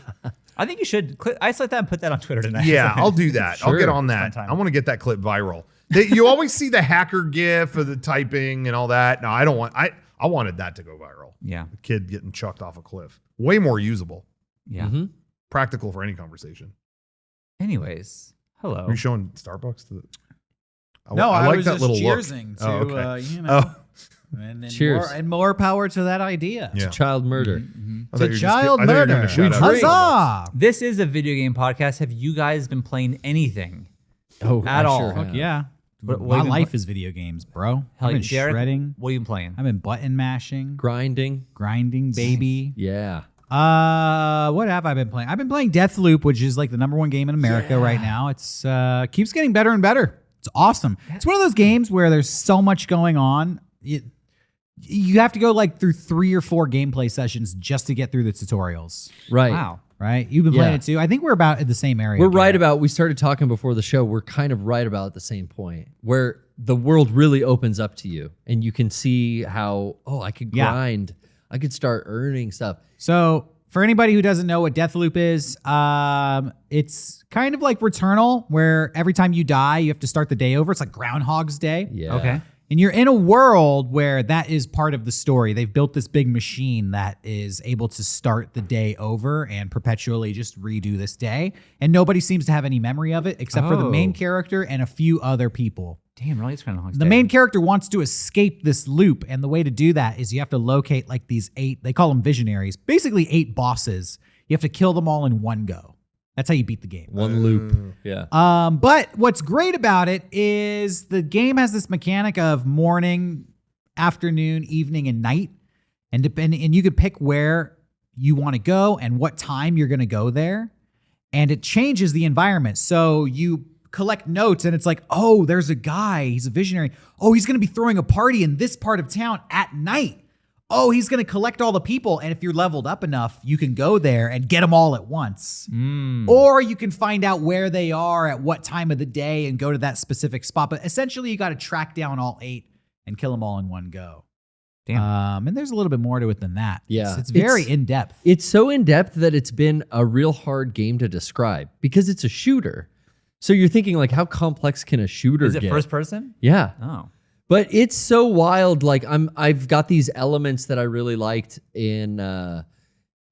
I think you should isolate that and put that on Twitter tonight. Yeah, I'll do that. I'll Sure. get on Fun that. time. I want to get that clip viral. You always see the hacker gif of the typing and all that. No, I don't want. I wanted that to go viral. Yeah. The kid getting chucked off a cliff. Way more usable, Yeah. Mhm. practical for any conversation. Anyways, hello. Are you showing Starbucks to the? No, I like was that just little look. cheersing to, Oh, okay. you know, Oh. and Cheers. more power to that idea. Yeah. Child murder. I thought you were To just child I thought you were doing a murder. shout out. Huzzah! This is a video game podcast. Have you guys been playing anything? Oh, At I all. sure Fuck have. yeah. What My have you life been is video games, bro. Hell, I've been Derek, shredding. What are you playing? I've been button mashing, Grinding. grinding, baby. Yeah. What have I been playing? I've been playing Deathloop, which is like the #1 game in America right now. It's keeps getting better and better. It's awesome. It's one of those games where there's so much going on. You have to go like through 3 or 4 gameplay sessions just to get through the tutorials. Right. Wow. Right? You've been playing Yeah. it too. I think we're about in the same area. We're right Garrett. about, we started talking before the show. We're kind of right about at the same point where the world really opens up to you and you can see how, I could Yeah. grind. I could start earning stuff. So, for anybody who doesn't know what Deathloop is, it's kind of like Returnal, where every time you die, you have to start the day over. It's like Groundhog's Day. Yeah. Okay. And you're in a world where that is part of the story. They've built this big machine that is able to start the day over and perpetually just redo this day. And nobody seems to have any memory of it except for the main Oh. character and a few other people. Damn, really? It's kind of The main character wants to escape this loop, and the way to do that is you have to locate like these 8, they call them visionaries, basically 8 bosses. You have to kill them all in one go. That's how you beat the game. One loop. Yeah. But what's great about it is the game has this mechanic of morning, afternoon, evening, and night. And you could pick where you want to go and what time you're going to go there. And it changes the environment. So you collect notes and it's like, oh, there's a guy, he's a visionary. Oh, he's going to be throwing a party in this part of town at night. Oh, he's going to collect all the people. And if you're leveled up enough, you can go there and get them all at once. Or you can find out where they are at what time of the day and go to that specific spot. But essentially, you got to track down all 8 and kill them all in one go. Damn. And there's a little bit more to it than that. Yeah. It's very in-depth. It's so in depth that it's been a real hard game to describe because it's a shooter. So you're thinking like, how complex can a shooter Is it get? first person? Yeah. Oh. But it's so wild. Like I've got these elements that I really liked in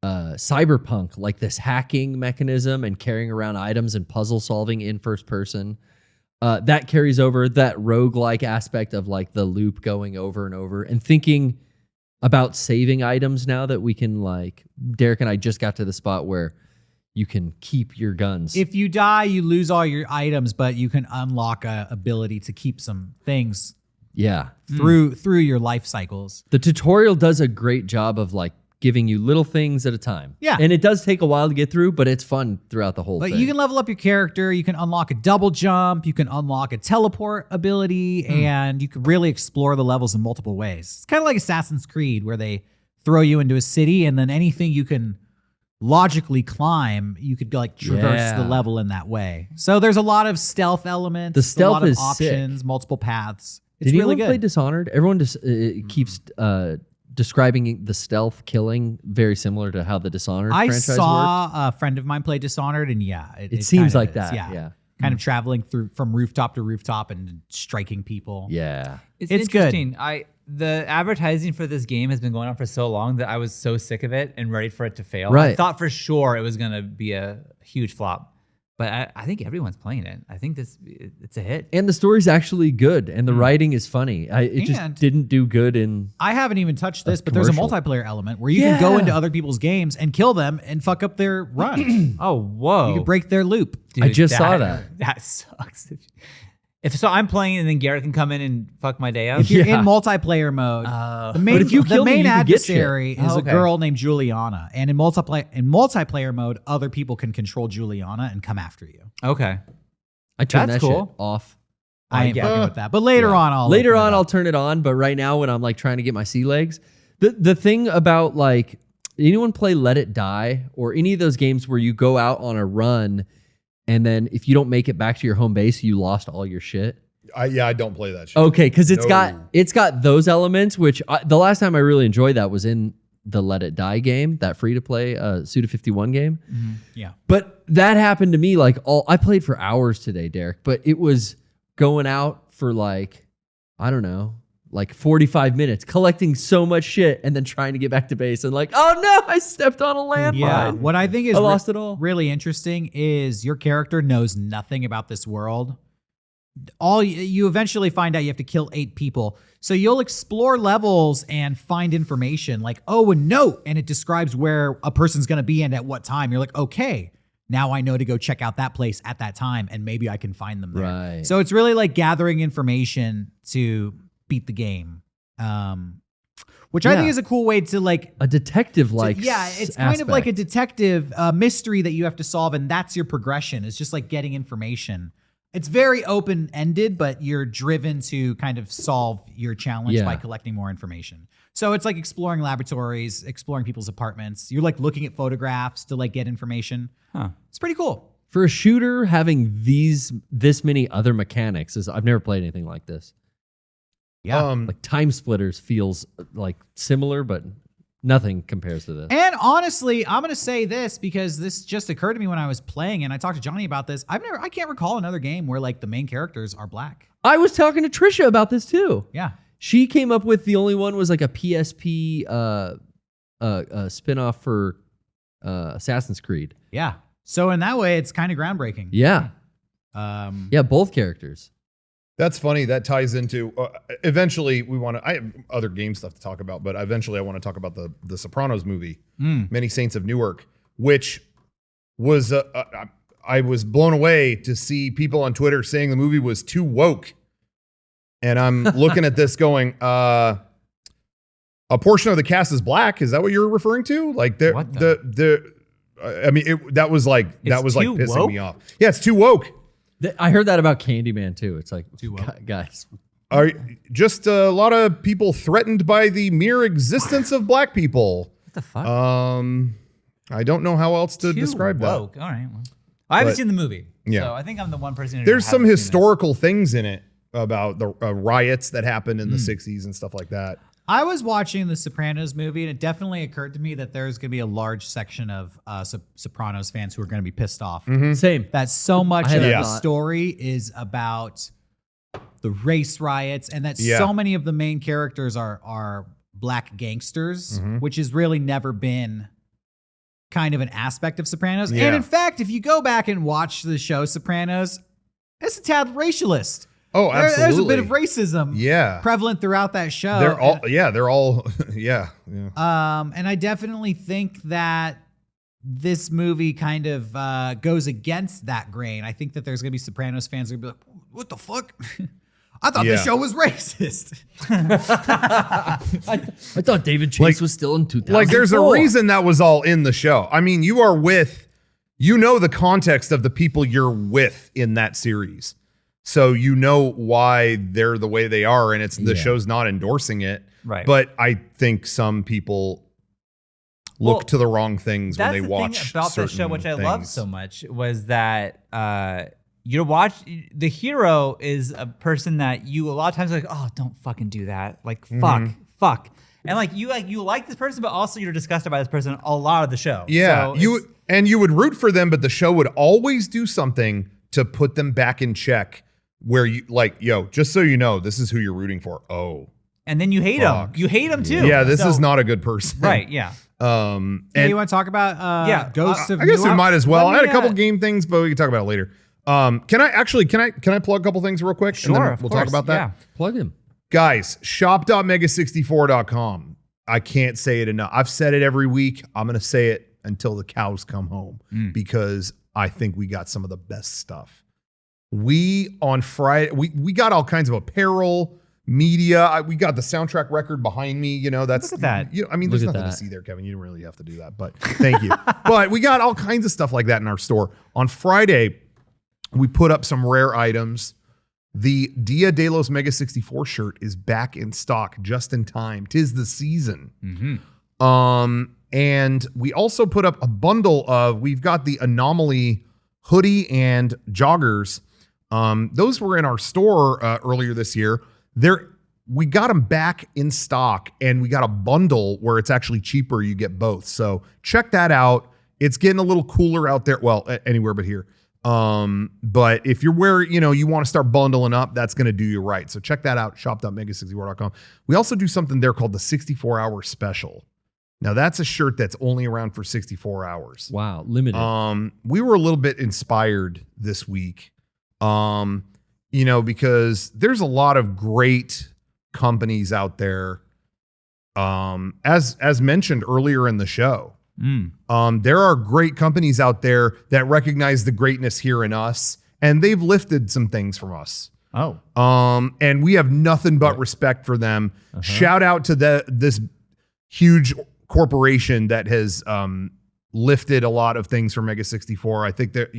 Cyberpunk, like this hacking mechanism and carrying around items and puzzle solving in first person. That carries over that roguelike aspect of like the loop going over and over and thinking about saving items now that we can like, Derek and I just got to the spot where you can keep your guns. If you die, you lose all your items, but you can unlock a ability to keep some things yeah. through your life cycles. The tutorial does a great job of like giving you little things at a time. Yeah. And it does take a while to get through, but it's fun throughout the whole But thing. you can level up your character. You can unlock a double jump. You can unlock a teleport ability, and you can really explore the levels in multiple ways. It's kind of like Assassin's Creed, where they throw you into a city, and then anything you can logically climb, you could like traverse the level in that way. So there's a lot of stealth elements, The stealth a lot of is options, sick. multiple paths. It's Did really anyone play good. Dishonored? Everyone just keeps describing the stealth killing very similar to how the Dishonored I franchise worked. saw a friend of mine play Dishonored, and It seems kinda like is, that. Yeah. Yeah. Kind of traveling through from rooftop to rooftop and striking people. Yeah. It's interesting. The advertising for this game has been going on for so long that I was so sick of it and ready for it to fail. I Right. thought for sure it was going to be a huge flop, but I think everyone's playing it. I think it's a hit. And the story's actually good, and the writing is funny. It just And- didn't do good in. I haven't even touched this, but there's a commercial. multiplayer element where you can go Yeah. into other people's games and kill them and fuck up their run. Oh, whoa. You can break their loop. I just saw that. That sucks. If so, I'm playing and then Garrett can come in and fuck my day up. If you're Yeah. in multiplayer mode, the main, But if you the kill me, main you can get shit. adversary is Oh, okay. a girl named Juliana, and in multiplayer mode, other people can control Juliana and come after you. Okay. I turned That's that shit cool. off. I ain't yeah. fucking with that, but later on, I'll Later open it on, up. I'll turn it on. But right now, when I'm like trying to get my sea legs, the thing about like anyone play Let It Die or any of those games where you go out on a run, and then if you don't make it back to your home base, you lost all your shit. I don't play that shit. Okay, because it's No. got those elements. Which the last time I really enjoyed that was in the Let It Die game, that free to play Suda 51 game. Yeah. But that happened to me like I played for hours today, Derek, but it was going out for like, I don't know, like 45 minutes, collecting so much shit and then trying to get back to base and like, oh no, I stepped on a landmine. Yeah. What I think is I lost it all. really interesting is your character knows nothing about this world. You eventually find out you have to kill 8 people. So you'll explore levels and find information like, oh, a note, and it describes where a person's going to be and at what time. You're like, okay, now I know to go check out that place at that time, and maybe I can find them there. Right. So it's really like gathering information to beat the game, which I think Yeah. is a cool way to like A detective like yeah, it's kind of like a detective mystery that you have to solve, and that's your progression. It's just like getting information. It's very open-ended, but you're driven to kind of solve your challenge Yeah. by collecting more information. So it's like exploring laboratories, exploring people's apartments. You're like looking at photographs to like get information. Huh. It's pretty cool. For a shooter, having this many other mechanics is I've never played anything like this. Yeah. Like Time Splitters feels like similar, but nothing compares to this. And honestly, I'm gonna say this because this just occurred to me when I was playing, and I talked to Johnny about this. I can't recall another game where like the main characters are black. I was talking to Trisha about this too. Yeah. She came up with the only one was like a PSP spin-off for Assassin's Creed. Yeah. So in that way, it's kind of groundbreaking. Yeah. Yeah. Both characters. That's funny. That ties into eventually we want to. I have other game stuff to talk about, but eventually I want to talk about the Sopranos movie, Many Saints of Newark, which was I was blown away to see people on Twitter saying the movie was too woke, and I'm looking at this going, a portion of the cast is black. Is that what you're referring to? Like What I mean, that was like It's too pissing woke? me off. Yeah, it's too woke. I heard that about Candyman too. It's like, guys. Are just a lot of people threatened by the mere existence of black people. What the fuck? I don't know how else to Too describe woke. All right. Well, I haven't But- seen the movie. Yeah. So I think I'm the one person who There's some hasn't seen it. historical things in it about the riots that happened in the 60s and stuff like that. I was watching the Sopranos movie, and it definitely occurred to me that there's going to be a large section of Sopranos fans who are going to be pissed off. Same. That so much I of had the that thought. story is about the race riots, and that Yeah. so many of the main characters are black gangsters, which has really never been kind of an aspect of Sopranos. Yeah. And in fact, if you go back and watch the show Sopranos, it's a tad racialist. Oh, There's a absolutely. bit of racism Yeah. prevalent throughout that show. They're all, yeah. And I definitely think that this movie kind of goes against that grain. I think that there's going to be Sopranos fans who are going to be like, what the fuck? I thought Yeah. this show was racist. I thought David Chase was still in 2004. Like there's a reason that was all in the show. I mean, you are with, you know, the context of the people you're with in that series. So you know why they're the way they are, and it's the show's not endorsing it. Right. But I think some people look to the wrong things when That's they the watch thing about the show, which I love things. so much, was that the hero is a person that you a lot of times are like, oh, don't fucking do that. Like fuck. And like you like this person, but also you're disgusted by this person a lot of the show. Yeah, So you would root for them, but the show would always do something to put them back in check. Where you like, yo, just so you know, this is who you're rooting for. Oh, and then you hate him. Fuck. You hate him too. yeah, this So- is not a good person. right. Yeah. And you want to talk about Ghosts of I guess we Newark? might as well. Let I had me, a couple game things, but we can talk about it later. Can I plug a couple things real quick? Sure. And then of we'll course, talk about that. Yeah. Plug him. Guys, shop.mega64.com. I can't say it enough. I've said it every week. I'm going to say it until the cows come home because I think we got some of the best stuff. We on Friday, we got all kinds of apparel, media. We got the soundtrack record behind me. You know, that's Look at that. I mean, there's Look at nothing to that. see there, Kevin. You don't really have to do that, but thank you. But we got all kinds of stuff like that in our store. On Friday, we put up some rare items. The Dia de los Mega64 shirt is back in stock just in time. 'Tis the season. And we also put up a bundle of, we've got the Anomaly hoodie and joggers. Those were in our store earlier this year. We got them back in stock, and we got a bundle where it's actually cheaper. You get both. So check that out. It's getting a little cooler out there. Well, anywhere but here. But if you're where, you want to start bundling up, that's going to do you right. So check that out, shop.mega64.com. We also do something there called the 64-hour special. Now that's a shirt that's only around for 64 hours. Wow, limited. We were a little bit inspired this week, because there's a lot of great companies out there. As mentioned earlier in the show, there are great companies out there that recognize the greatness here in us, and they've lifted some things from us. Oh. And we have nothing but respect for them. Shout out to this huge corporation that has lifted a lot of things for Mega64. I think that,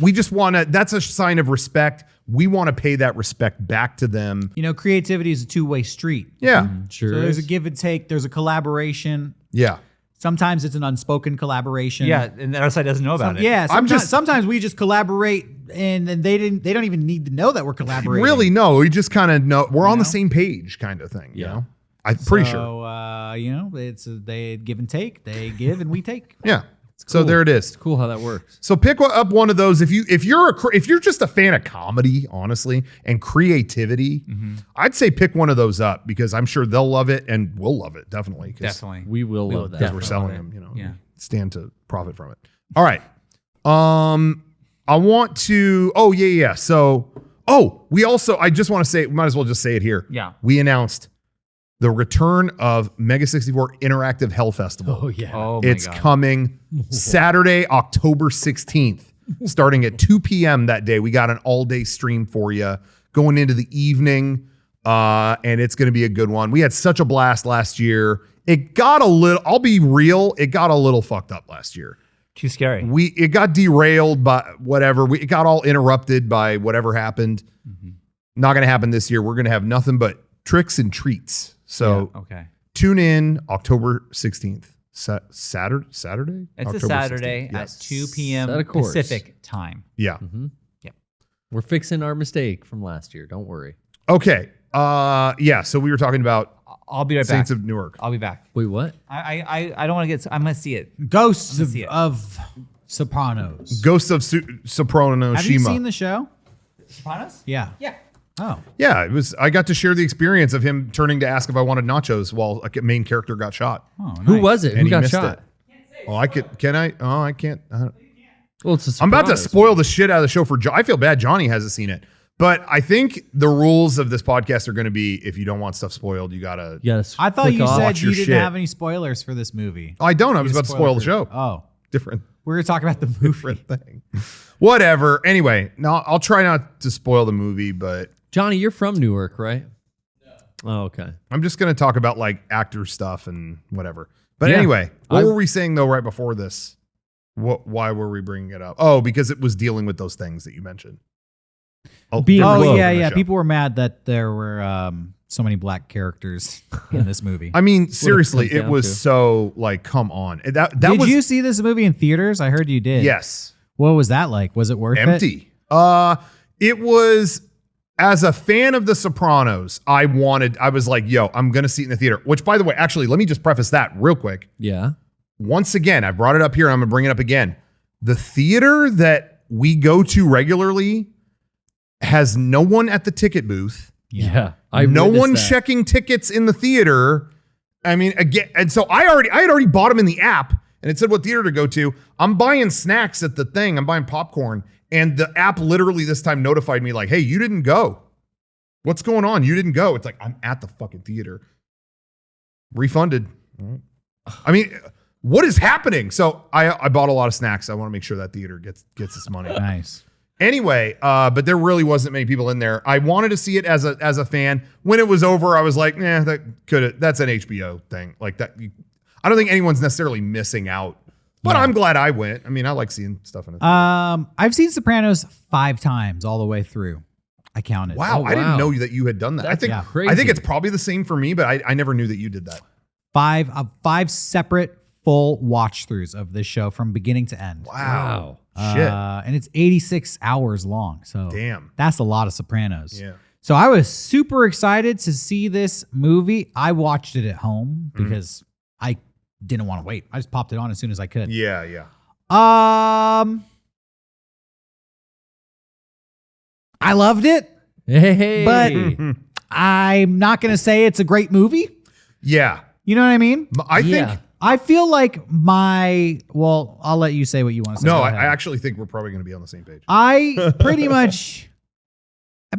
we just want to, that's a sign of respect. We want to pay that respect back to them. Creativity is a two-way street. Yeah. Sure. So there's a is. give and take. There's a collaboration. Yeah. Sometimes it's an unspoken collaboration. Yeah, and the other side doesn't know about it. Yeah, I'm sometimes we just collaborate and they don't even need to know that we're collaborating. Really, no. We just kind of know we're on the know? same page kind of thing, Yeah. I'm pretty sure. So, they give and take. They give and we take. Yeah. So Cool. there it is. It's cool how that works. So pick up one of those if you're just a fan of comedy, honestly, and creativity. I'd say pick one of those up because I'm sure they'll love it and we'll love it definitely. Definitely. We will love that. Because we're selling them, Yeah. stand to profit from it. All right. I want to. Oh yeah. So I just want to say, might as well just say it here. Yeah. We announced the return of Mega64 Interactive Hell Festival. Oh yeah. Oh my It's God. coming Saturday, October 16th, starting at 2 p.m. that day. We got an all-day stream for you going into the evening, and it's going to be a good one. We had such a blast last year. It got I'll be real, it got a little fucked up last year. Too scary. It got derailed by whatever. It got all interrupted by whatever happened. Not going to happen this year. We're going to have nothing but tricks and treats. So Okay. tune in October 16th. Saturday? It's October a Saturday 16th. at Yes. 2 p.m. Set a course. Pacific time. Yeah. We're fixing our mistake from last year. Don't worry. Okay. Yeah. So we were talking about I'll be right Saints back. of Newark. I'll be back. Wait, what? I don't want to get. I'm gonna see it. Ghosts Let's see it. of Sopranos. Ghosts of Soprano Have you Shima. seen the show? Sopranos? Yeah. Yeah. Oh. Yeah, it was. I got to share the experience of him turning to ask if I wanted nachos while a main character got shot. Oh, nice. Who was it? And Who he got missed shot? it. Oh, I could. Can I? Oh, I can't. Well, it's a I'm about to Sopranos. spoil the shit out of the show for John. I feel bad Johnny hasn't seen it. But I think the rules of this podcast are going to be if you don't want stuff spoiled, you got to. Yes. I thought you said Watch you your didn't shit. have any spoilers for this movie. I don't. I was You about to spoil the for- show. Oh. Different. We're going to talk about the movie. Different thing. Whatever. Anyway, no, I'll try not to spoil the movie, but Johnny, you're from Newark, right? No. Oh, okay. I'm just going to talk about like actor stuff and whatever. But Yeah. anyway, what I- were we saying though right before this? Why were we bringing it up? Oh, because it was dealing with those things that you mentioned. Being Oh, woke. yeah. People were mad that there were so many black characters in this movie. I mean, seriously, comes it down was to. so like, come on. That Did was you see this movie in theaters? I heard you did. yes, What was that like? Was it worth it? empty. It was. As a fan of The Sopranos, I was like, yo, I'm gonna see it in the theater. Which, by the way, actually, let me just preface that real quick. Yeah. Once again, I brought it up here. I'm gonna bring it up again. The theater that we go to regularly has no one at the ticket booth. Yeah. No witnessed one that. checking tickets in the theater. I mean, again, and so I had already bought them in the app, and it said what theater to go to. I'm buying snacks at the thing. I'm buying popcorn, and the app literally this time notified me like, "Hey, you didn't go. What's going on? You didn't go." It's like I'm at the fucking theater. Refunded. I mean, what is happening? So I bought a lot of snacks. I want to make sure that theater gets its money. Nice. Anyway, but there really wasn't many people in there. I wanted to see it as a fan. When it was over, I was like, nah, that's an HBO thing. Like that. I don't think anyone's necessarily missing out. But I'm glad I went. I mean, I like seeing stuff in it. I've seen Sopranos 5 times all the way through. I counted. Wow, Oh, I didn't wow. know that you had done that. That's I think crazy. it's probably the same for me, but I never knew that you did that. 5 separate full watch throughs of this show from beginning to end. Wow. Shit. And it's 86 hours long. So Damn. that's a lot of Sopranos. Yeah. So I was super excited to see this movie. I watched it at home because I didn't want to wait. I just popped it on as soon as I could. Yeah, yeah. I loved it. Hey. But- I'm not going to say it's a great movie. Yeah. You know what I mean? I think Yeah. I feel like I'll let you say what you want to say. no, Go I ahead. actually think we're probably going to be on the same page. I pretty much,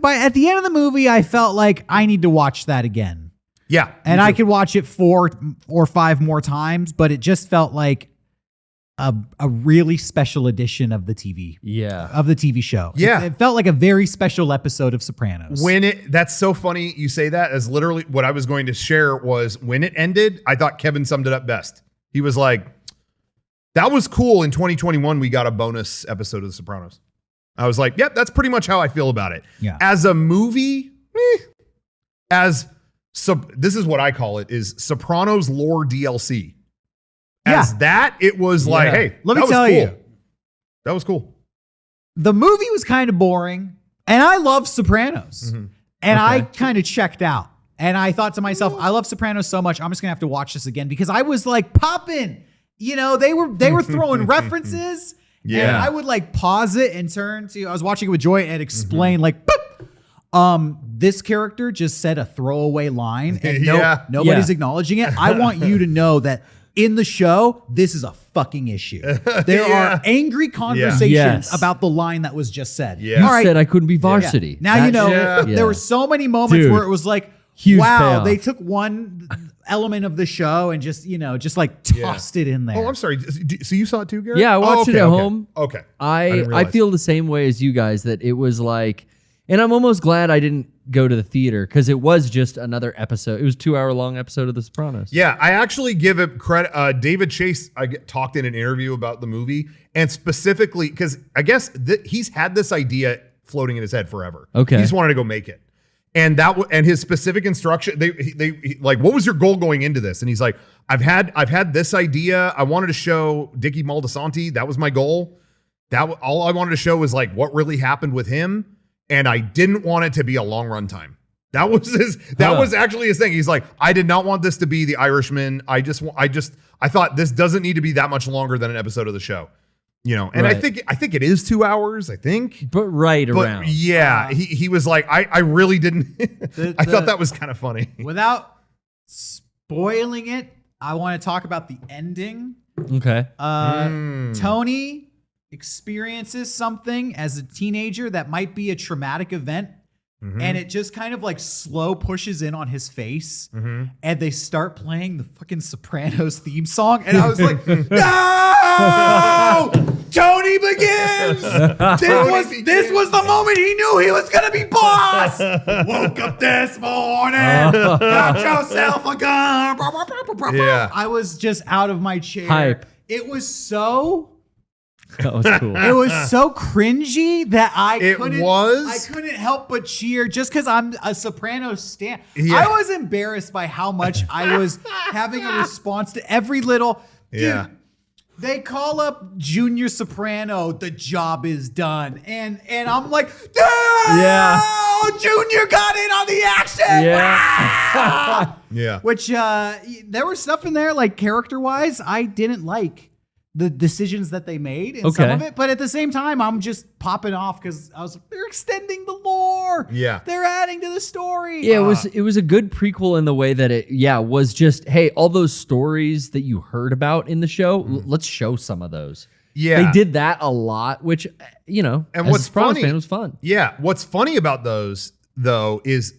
but at the end of the movie, I felt like I need to watch that again. Yeah. And me I too. could watch it 4 or 5 more times, but it just felt like a really special edition of the TV show. Yeah. It felt like a very special episode of Sopranos. That's so funny you say that, as literally what I was going to share was when it ended, I thought Kevin summed it up best. He was like, that was cool. In 2021, we got a bonus episode of The Sopranos. I was like, yep, that's pretty much how I feel about it. Yeah. As a movie, this is what I call it, is Sopranos lore DLC. As that, it was like, hey, Let me that was tell cool. you. That was cool. The movie was kind of boring, and I love Sopranos. And I kind of checked out. And I thought to myself, I love Sopranos so much, I'm just gonna have to watch this again because I was like popping. You know, they were throwing references. Yeah. And I would like pause it and I was watching it with Joy and explain like, boop, this character just said a throwaway line and Yeah. nobody's Yeah. acknowledging it. I want you to know that in the show, this is a fucking issue. There are angry conversations Yes. about the line that was just said. Yeah. You All right. said I couldn't be Yeah. varsity. Now you know Yeah. there were so many moments Dude. where it was like, Huge wow, payoff. they took one element of the show and just like tossed it in there. Oh, I'm sorry. So you saw it too, Garrett? Yeah, I watched it at home. Okay. I didn't realize. feel the same way as you guys, that it was like, and I'm almost glad I didn't go to the theater because it was just another episode. It was a 2-hour-long episode of The Sopranos. Yeah, I actually give it credit. David Chase talked in an interview about the movie, and specifically because I guess he's had this idea floating in his head forever. Okay. He just wanted to go make it. And and his specific instruction, they like, what was your goal going into this? And he's like, I've had this idea. I wanted to show Dickie Moltisanti. That was my goal. All I wanted to show was like what really happened with him. And I didn't want it to be a long run time. That was was actually his thing. He's like, I did not want this to be The Irishman. I thought this doesn't need to be that much longer than an episode of the show. You know, and Right. I think it is 2 hours, I think. But right But around. yeah, he was like, I really didn't. I thought that was kind of funny. Without spoiling it, I want to talk about the ending. Okay. Tony experiences something as a teenager that might be a traumatic event. And it just kind of like slow pushes in on his face, and they start playing the fucking Sopranos theme song, and I was like, "No, Tony begins." This was the moment he knew he was gonna be boss. Woke up this morning, got yourself a gun. Yeah. I was just out of my chair. Hype. It was so That was cool. It was so cringy that I couldn't help but cheer just because I'm a Sopranos stan. Yeah. I was embarrassed by how much I was having a response to every little dude. They call up Junior Soprano, the job is done. And I'm like, Yeah. Junior got in on the action. Yeah. Yeah. Which there was stuff in there, like character-wise, I didn't like the decisions that they made in some of it. But at the same time, I'm just popping off because they're extending the lore. Yeah. They're adding to the story. Yeah, it was a good prequel in the way that it was just, hey, all those stories that you heard about in the show, let's show some of those. Yeah. They did that a lot, which, and And as what's a Sopranos funny, fan, it was fun. Yeah. What's funny about those, though, is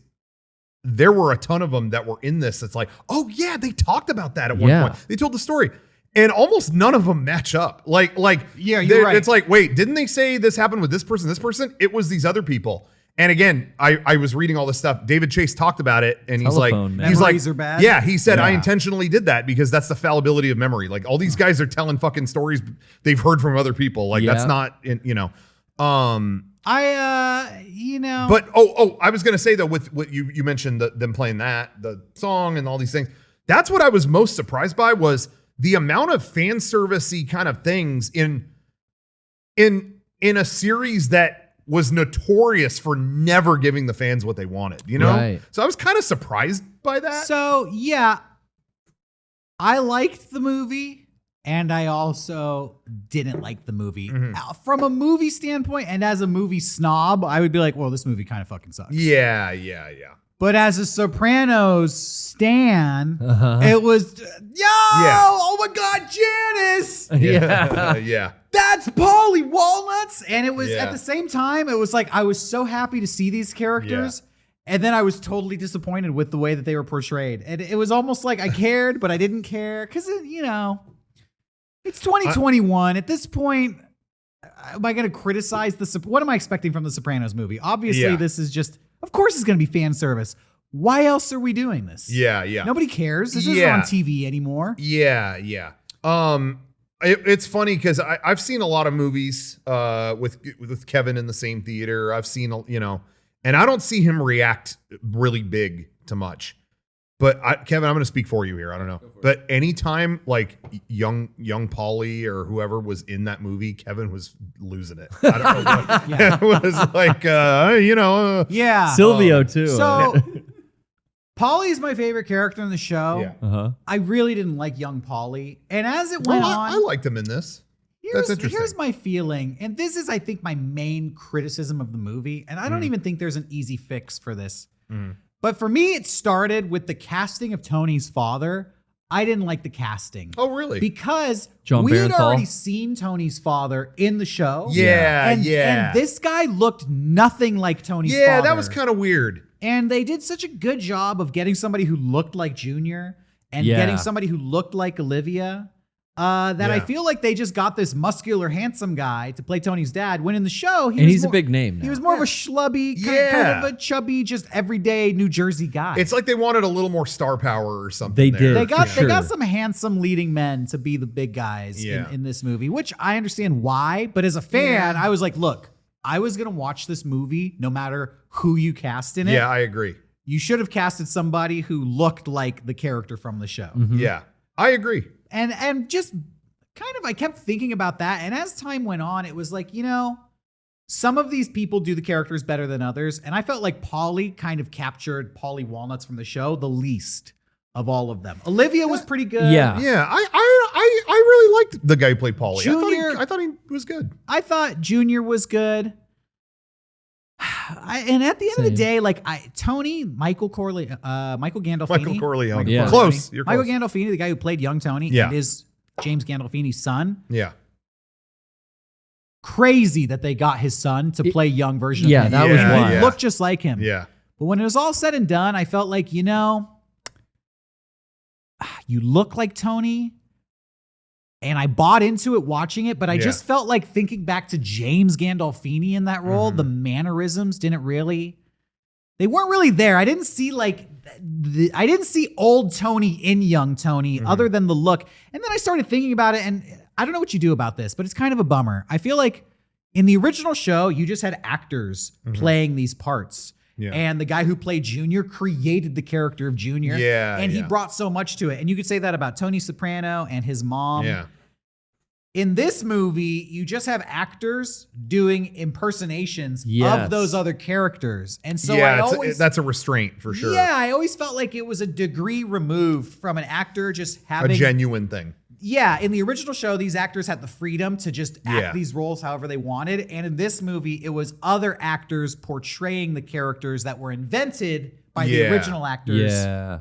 there were a ton of them that were in this. It's like, oh, yeah, they talked about that at one Yeah. point. They told the story. And almost none of them match up. Like, Yeah, you're right. It's like, wait, didn't they say this happened with this person, this person? It was these other people. And again, I was reading all this stuff. David Chase talked about it, and he's Telephone, man. like, Memories are bad? Yeah, he said, I Yeah. intentionally did that because that's the fallibility of memory. Like, all these guys are telling fucking stories they've heard from other people. Like, that's Yeah. not, But I was gonna say though, with what you mentioned them playing the song and all these things. That's what I was most surprised by was the amount of fan servicey kind of things in a series that was notorious for never giving the fans what they wanted. Right. So I was kind of surprised by that. So, yeah, I liked the movie, and I also didn't like the movie. From a movie standpoint, and as a movie snob, I would be like, well, this movie kind of fucking sucks. Yeah. But as a Sopranos stan, it was, oh my God, Janice! Yeah. That's Paulie Walnuts! And it was, Yeah. at the same time, it was like, I was so happy to see these characters. And then I was totally disappointed with the way that they were portrayed. And it was almost like I cared, but I didn't care. Because, it's 2021. At this point, am I going to criticize what am I expecting from the Sopranos movie? Obviously, this is just, of course it's going to be fan service. Why else are we doing this? Yeah. Nobody cares. This isn't on TV anymore. Yeah. It's funny because I've seen a lot of movies with Kevin in the same theater. I've seen, and I don't see him react really big to much. But Kevin, I'm going to speak for you here. I don't know. But anytime like young Paulie or whoever was in that movie, Kevin was losing it. I don't know what. It was like, Yeah. Silvio, too. So, Paulie is my favorite character in the show. Yeah. I really didn't like young Paulie. And as it went on, I liked him in this. That's interesting. Here's my feeling. And this is, I think, my main criticism of the movie. And I don't even think there's an easy fix for this. But for me, it started with the casting of Tony's father. I didn't like the casting. Oh, really? Because John we had Barenthal? already seen Tony's father in the show. Yeah. And this guy looked nothing like Tony's father. Yeah, that was kind of weird. And they did such a good job of getting somebody who looked like Junior and getting somebody who looked like Olivia. That I feel like they just got this muscular, handsome guy to play Tony's dad. When in the show, he's a big name now. He was more of a schlubby, kind of a chubby, just everyday New Jersey guy. It's like they wanted a little more star power or something. They there. did. They got for sure. some handsome leading men to be the big guys in this movie, which I understand why. But as a fan, I was like, look, I was gonna watch this movie no matter who you cast in it. Yeah, I agree. You should have casted somebody who looked like the character from the show. Yeah, I agree. And just kind of, I kept thinking about that. And as time went on, it was like, some of these people do the characters better than others. And I felt like Paulie kind of captured Paulie Walnuts from the show the least of all of them. Olivia was pretty good. Yeah. Yeah, I really liked the guy who played Paulie. Junior- I thought he was good. I thought Junior was good. And at the end of the day, like Tony, Michael Gandolfini. Michael Corleone. Yeah. Close. You're Michael close. Gandolfini, the guy who played young Tony Yeah. and is James Gandolfini's son. Yeah. Crazy that they got his son to play young version of Yeah, him. that was Yeah, wild. yeah. Looked just like him. Yeah. But when it was all said and done, I felt like, you look like Tony. And I bought into it watching it, but I just felt like thinking back to James Gandolfini in that role, the mannerisms they weren't really there. I didn't see old Tony in young Tony other than the look. And then I started thinking about it, and I don't know what you do about this, but it's kind of a bummer. I feel like in the original show, you just had actors playing these parts. Yeah. And the guy who played Junior created the character of Junior. Yeah, And he yeah. brought so much to it. And you could say that about Tony Soprano and his mom. Yeah. In this movie, you just have actors doing impersonations Yes. of those other characters. And so that's a restraint for sure. Yeah, I always felt like it was a degree removed from an actor just A having genuine thing. Yeah, in the original show, these actors had the freedom to just act Yeah. these roles however they wanted. And in this movie, it was other actors portraying the characters that were invented by the Yeah. original actors. Yeah.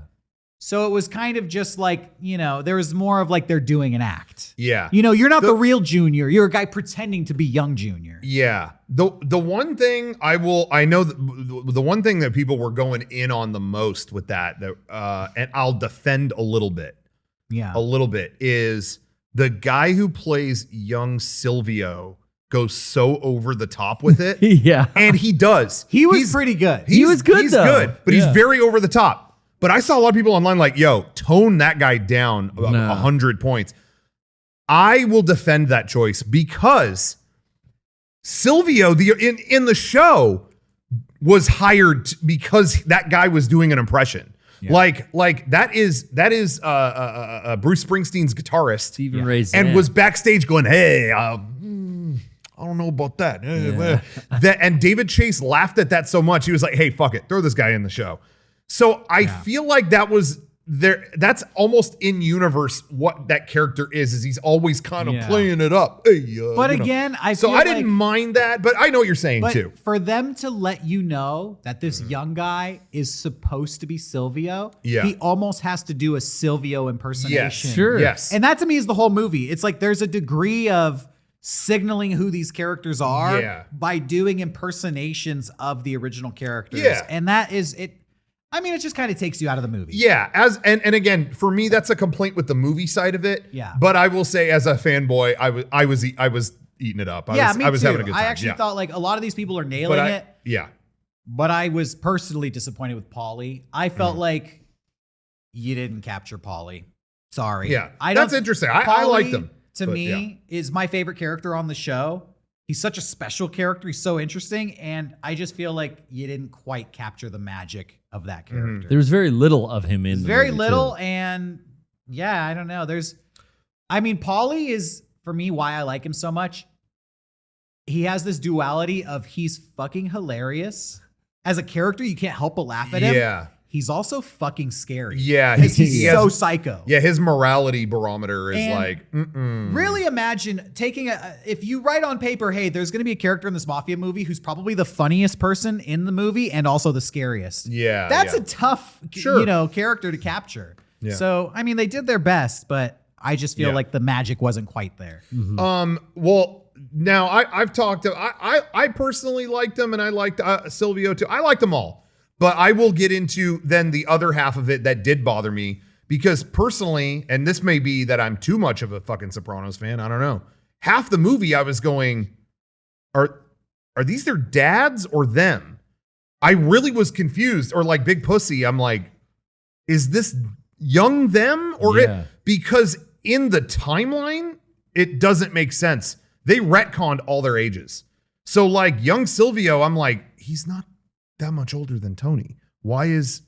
So it was kind of just like, there was more of like they're doing an act. Yeah. You're not the real Junior. You're a guy pretending to be young Junior. Yeah. The one thing I know the one thing that people were going in on the most with that and I'll defend a little bit. Yeah. A little bit is the guy who plays young Silvio goes so over the top with it. Yeah. And he does. He was pretty good. He was good, He's though. good, but Yeah. he's very over the top. But I saw a lot of people online like, yo, tone that guy down about No. 100 points. I will defend that choice because Silvio, in the show, was hired because that guy was doing an impression. Yeah. Like that is Bruce Springsteen's guitarist, Stephen Ray Zahn. and was backstage going, "Hey, I don't know about that." And David Chase laughed at that so much, he was like, "Hey, fuck it, throw this guy in the show." So I feel like that was there. That's almost in universe what that character is he's always kind of Yeah. playing it up. Hey, But you know. again, I so feel I didn't like- mind that, but I know what you're saying But too. for them to let you know that this young guy is supposed to be Silvio, Yeah. he almost has to do a Silvio impersonation. Yes, Sure. yes, And that to me is the whole movie. It's like there's a degree of signaling who these characters are Yeah. by doing impersonations of the original characters. Yeah. And that is it. I mean, it just kind of takes you out of the movie. Yeah, and again, for me, that's a complaint with the movie side of it. Yeah. But I will say, as a fanboy, I was eating it up. Yeah, me I was too. having a good time. I actually yeah. thought like a lot of these people are nailing but it, yeah, but I was personally disappointed with Pauly. I felt like you didn't capture Pauly. Sorry. yeah. I don't, That's interesting. I Pauly, liked him. To but me, is my favorite character on the show. He's such a special character. He's so interesting. And I just feel like you didn't quite capture the magic of that character. There was very little of him in the Very movie, little. too. And yeah, I don't know. Pauly is, for me, why I like him so much. He has this duality of he's fucking hilarious. As a character, you can't help but laugh at him. Yeah. He's also fucking scary. Yeah, Because he's he so has- psycho. Yeah, his morality barometer is And like, Really imagine taking if you write on paper, hey, there's going to be a character in this mafia movie who's probably the funniest person in the movie and also the scariest. Yeah, That's yeah. a tough, Sure. character to capture. Yeah. So, I mean, they did their best, but I just feel Yeah. like the magic wasn't quite there. Well, now I've talked to, I personally liked him and I liked Silvio too. I liked them all, but I will get into then the other half of it that did bother me because personally, and this may be that I'm too much of a fucking Sopranos fan. I don't know. Half the movie I was going, are these their dads or them? I really was confused, or like Big Pussy. I'm like, is this young them or Yeah. it? Because in the timeline, it doesn't make sense. They retconned all their ages. So like young Silvio, I'm like, he's not that much older than Tony. Why is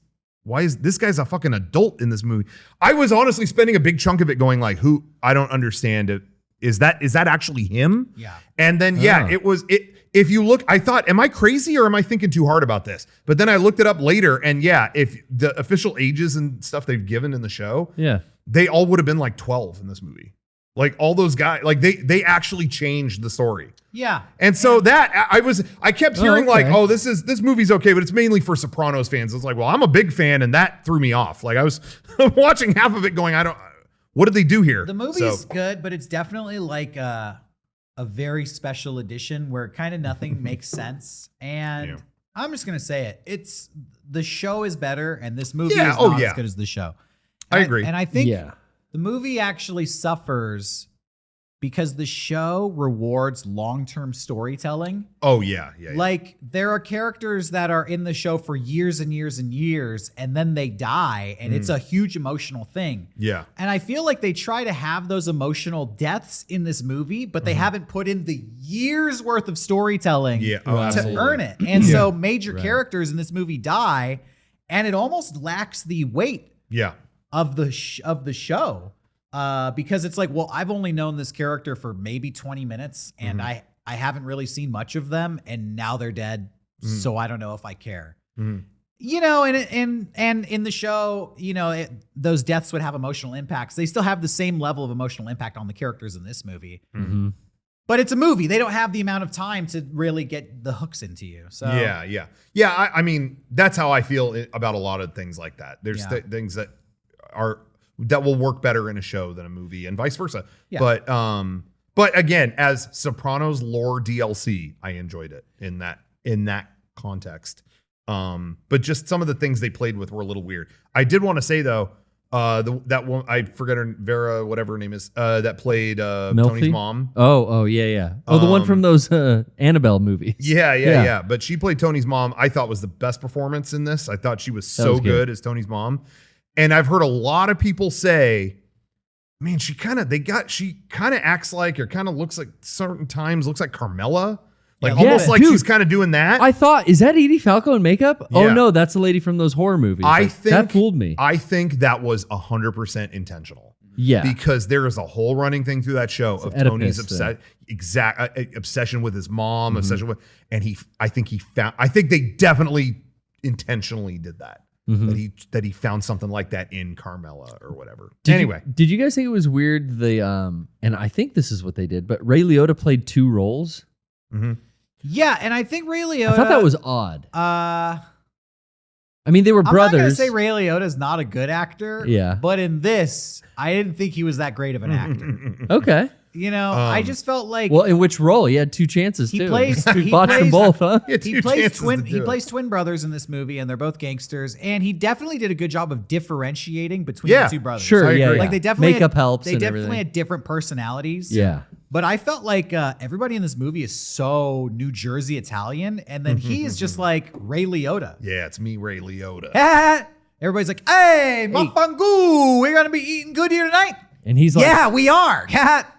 this guy's a fucking adult in this movie? I was honestly spending a big chunk of it going like, who? I don't understand it. Is that actually him? Yeah. And then Oh. it was it. If you look, I thought, am I crazy or am I thinking too hard about this? But then I looked it up later, and yeah, if the official ages and stuff they've given in the show, Yeah. they all would have been like 12 in this movie. Like all those guys, like they actually changed the story. Yeah. And so that I kept hearing okay. like, oh, this movie's okay, but it's mainly for Sopranos fans. It's like, well, I'm a big fan, and that threw me off. Like I was watching half of it going, what did they do here? The movie's good, but it's definitely like a very special edition where kind of nothing makes sense. And Yeah. I'm just gonna say it. The show is better, and this movie Yeah, is oh, not yeah. as good as the show. I And agree. And I think Yeah. the movie actually suffers because the show rewards long-term storytelling. Oh yeah. Like there are characters that are in the show for years and years and years, and then they die, and it's a huge emotional thing. Yeah. And I feel like they try to have those emotional deaths in this movie, but they haven't put in the years worth of storytelling Yeah. Oh, to absolutely. earn it. And so major characters in this movie die, and it almost lacks the weight Yeah. of the show. Because it's like, well, I've only known this character for maybe 20 minutes, and I haven't really seen much of them, and now they're dead, so I don't know if I care. You know, and in the show, you know, those deaths would have emotional impacts. They still have the same level of emotional impact on the characters in this movie. But it's a movie. They don't have the amount of time to really get the hooks into you. So Yeah. I mean, that's how I feel about a lot of things like that. There's things that will work better in a show than a movie, and vice versa. Yeah. But again, as Sopranos lore DLC, I enjoyed it in that context. But just some of the things they played with were a little weird. I did want to say though, that one, I forget her, Vera, whatever her name is, that played Tony's mom. Oh, yeah. Oh, the one from those Annabelle movies. Yeah. But she played Tony's mom. I thought was the best performance in this. I thought she was so good as Tony's mom. And I've heard a lot of people say, man, she kind of acts like, or kind of looks like certain times looks like Carmella. Like almost like she's kind of doing that. I thought, is that Edie Falco in makeup? Yeah. Oh no, that's the lady from those horror movies. That fooled me. I think that was 100% intentional. Yeah. Because there is a whole running thing through that show of Tony's obsession with his mom, obsession with, and I think they definitely intentionally did that. That he found something like that in Carmella or whatever. Did you guys think it was weird? And I think this is what they did, but Ray Liotta played two roles. Yeah, and I think Ray Liotta. I thought that was odd. I mean, they were brothers. I'm not gonna say Ray Liotta is not a good actor. Yeah, but in this, I didn't think he was that great of an actor. Okay. You know, I just felt like. Well, in which role? He had two chances he too. Plays them both, huh? He plays twin brothers in this movie, and they're both gangsters. And he definitely did a good job of differentiating between the two brothers. Sure, yeah. Like they definitely makeup helps. They definitely had different personalities. Yeah. But I felt like everybody in this movie is so New Jersey Italian, and then he is just like Ray Liotta. Yeah, it's me, Ray Liotta. Everybody's like, "Hey, Mafangu, we're gonna be eating good here tonight." And he's like, "Yeah, we are."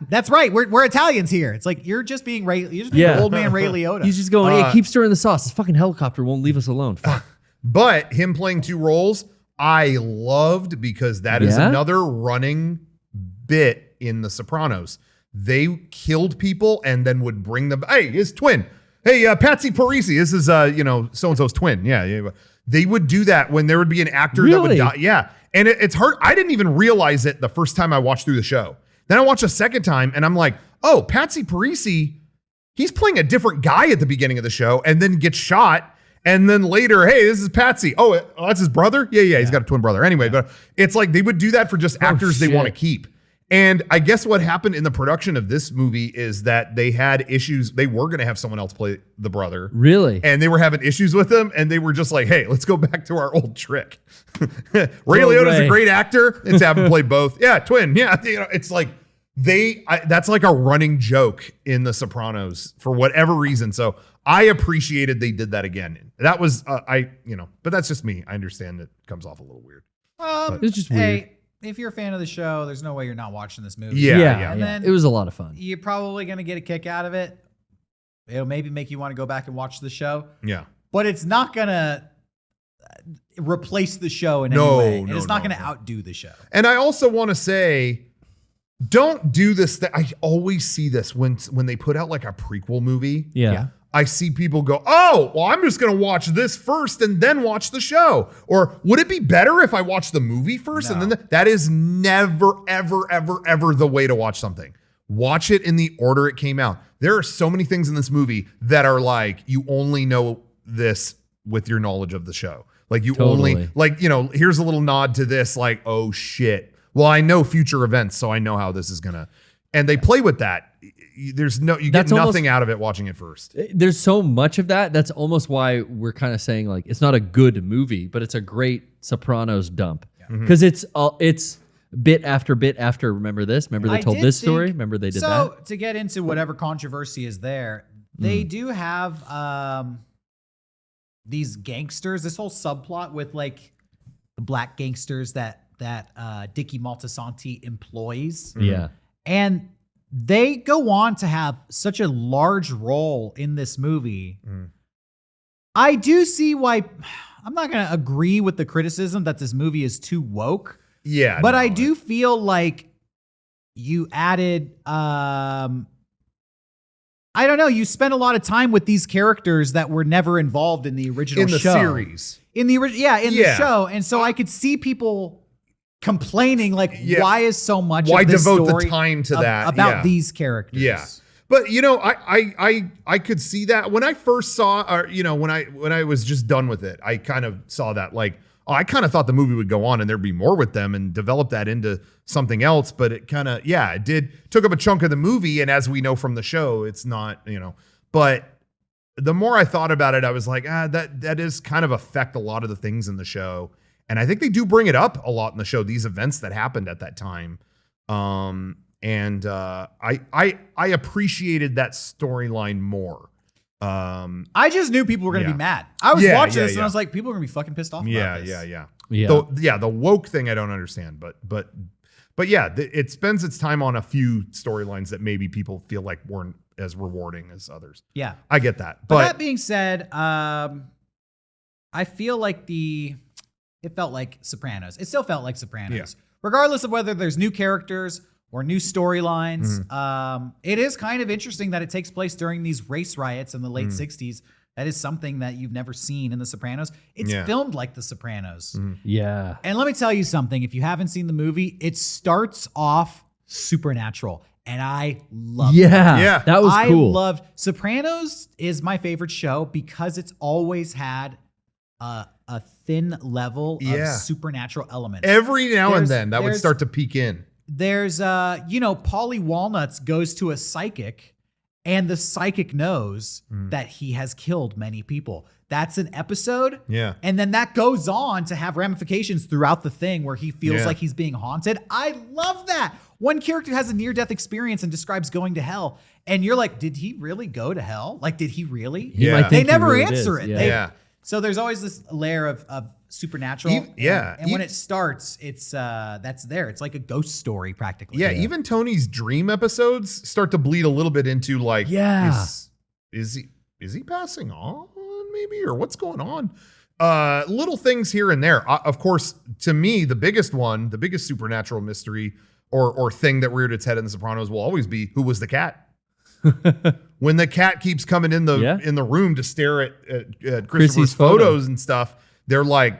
That's right. We're Italians here. It's like you're just being old man Ray Liotta. He's just going, "Hey, keep stirring the sauce. This fucking helicopter won't leave us alone." Fuck. But him playing two roles, I loved, because that is another running bit in The Sopranos. They killed people and then would bring them. Hey, his twin. Hey, Patsy Parisi. This is so-and-so's twin. Yeah. They would do that when there would be an actor that would die. Yeah. And it's hard. I didn't even realize it the first time I watched through the show. Then I watched a second time and I'm like, oh, Patsy Parisi, he's playing a different guy at the beginning of the show and then gets shot. And then later, hey, this is Patsy. Oh, that's his brother? Yeah. He's got a twin brother. Anyway, but it's like they would do that for just actors they want to keep. And I guess what happened in the production of this movie is that they had issues. They were going to have someone else play the brother. Really? And they were having issues with him. And they were just like, hey, let's go back to our old trick. Ray Liotta's a great actor. Let's have him play both. Yeah, twin. Yeah. It's like that's like a running joke in The Sopranos for whatever reason. So I appreciated they did that again. That was, but that's just me. I understand it comes off a little weird. It's just weird. Hey, if you're a fan of the show, there's no way you're not watching this movie. Yeah. And then it was a lot of fun. You're probably going to get a kick out of it. It'll maybe make you want to go back and watch the show. Yeah. But it's not going to replace the show in any way. And it's not going to outdo the show. And I also want to say, don't do this. I always see this when they put out like a prequel movie. Yeah. I see people go, oh, well, I'm just going to watch this first and then watch the show. Or would it be better if I watch the movie first? No. And then that is never, ever, ever, ever the way to watch something. Watch it in the order it came out. There are so many things in this movie that are like, you only know this with your knowledge of the show. Like you only, like, here's a little nod to this, like, oh shit. Well, I know future events, so I know how this is going to, and they play with that. You get nothing out of it watching it first. There's so much of that. That's almost why we're kind of saying like it's not a good movie, but it's a great Sopranos dump because it's bit after bit after. Remember this? Remember they told this story? Remember they did that? So to get into whatever controversy is there, they do have these gangsters. This whole subplot with like the black gangsters that Dickie Moltisanti employs. Yeah. And they go on to have such a large role in this movie. I do see why. I'm not going to agree with the criticism that this movie is too woke. Yeah. But no, I do feel like you added, I don't know, you spent a lot of time with these characters that were never involved in the original in the show. series. In the the show. And so I could see people complaining, like, why is so much Why of this devote story the time to that? about these characters? Yeah. But you know, I could see that when I first saw, or you know, when I was just done with it, I kind of saw that like, oh, I kind of thought the movie would go on and there'd be more with them and develop that into something else. But it kind of, it took up a chunk of the movie, and as we know from the show, it's not, you know. But the more I thought about it, I was like, that is kind of affect a lot of the things in the show, and I think they do bring it up a lot in the show. These events that happened at that time. And I appreciated that storyline more. I just knew people were going to be mad. I was watching this and I was like, people are going to be fucking pissed off about this. Yeah. The woke thing I don't understand, but yeah, it spends its time on a few storylines that maybe people feel like weren't as rewarding as others. Yeah. I get that. But that being said, I feel like it felt like Sopranos. It still felt like Sopranos. Yeah. Regardless of whether there's new characters or new storylines. It is kind of interesting that it takes place during these race riots in the late 60s. That is something that you've never seen in The Sopranos. It's filmed like The Sopranos. Yeah. And let me tell you something. If you haven't seen the movie, it starts off supernatural. And I love it. Yeah. That was cool. I loved Sopranos is my favorite show because it's always had a thin level of supernatural elements. Every now and then that would start to peek in. There's Paulie Walnuts goes to a psychic and the psychic knows that he has killed many people. That's an episode. Yeah. And then that goes on to have ramifications throughout the thing where he feels like he's being haunted. I love that. One character has a near-death experience and describes going to hell. And you're like, did he really go to hell? Like, did he really? He might They think he never really answer is. it. So there's always this layer of supernatural. And when it starts, it's that's there. It's like a ghost story practically. Yeah, even Tony's dream episodes start to bleed a little bit into like, is he passing on maybe, or what's going on? Little things here and there. Of course, to me, the biggest supernatural mystery or thing that reared its head in The Sopranos will always be, who was the cat? When the cat keeps coming in the room to stare at Christopher's photos and stuff, they're like,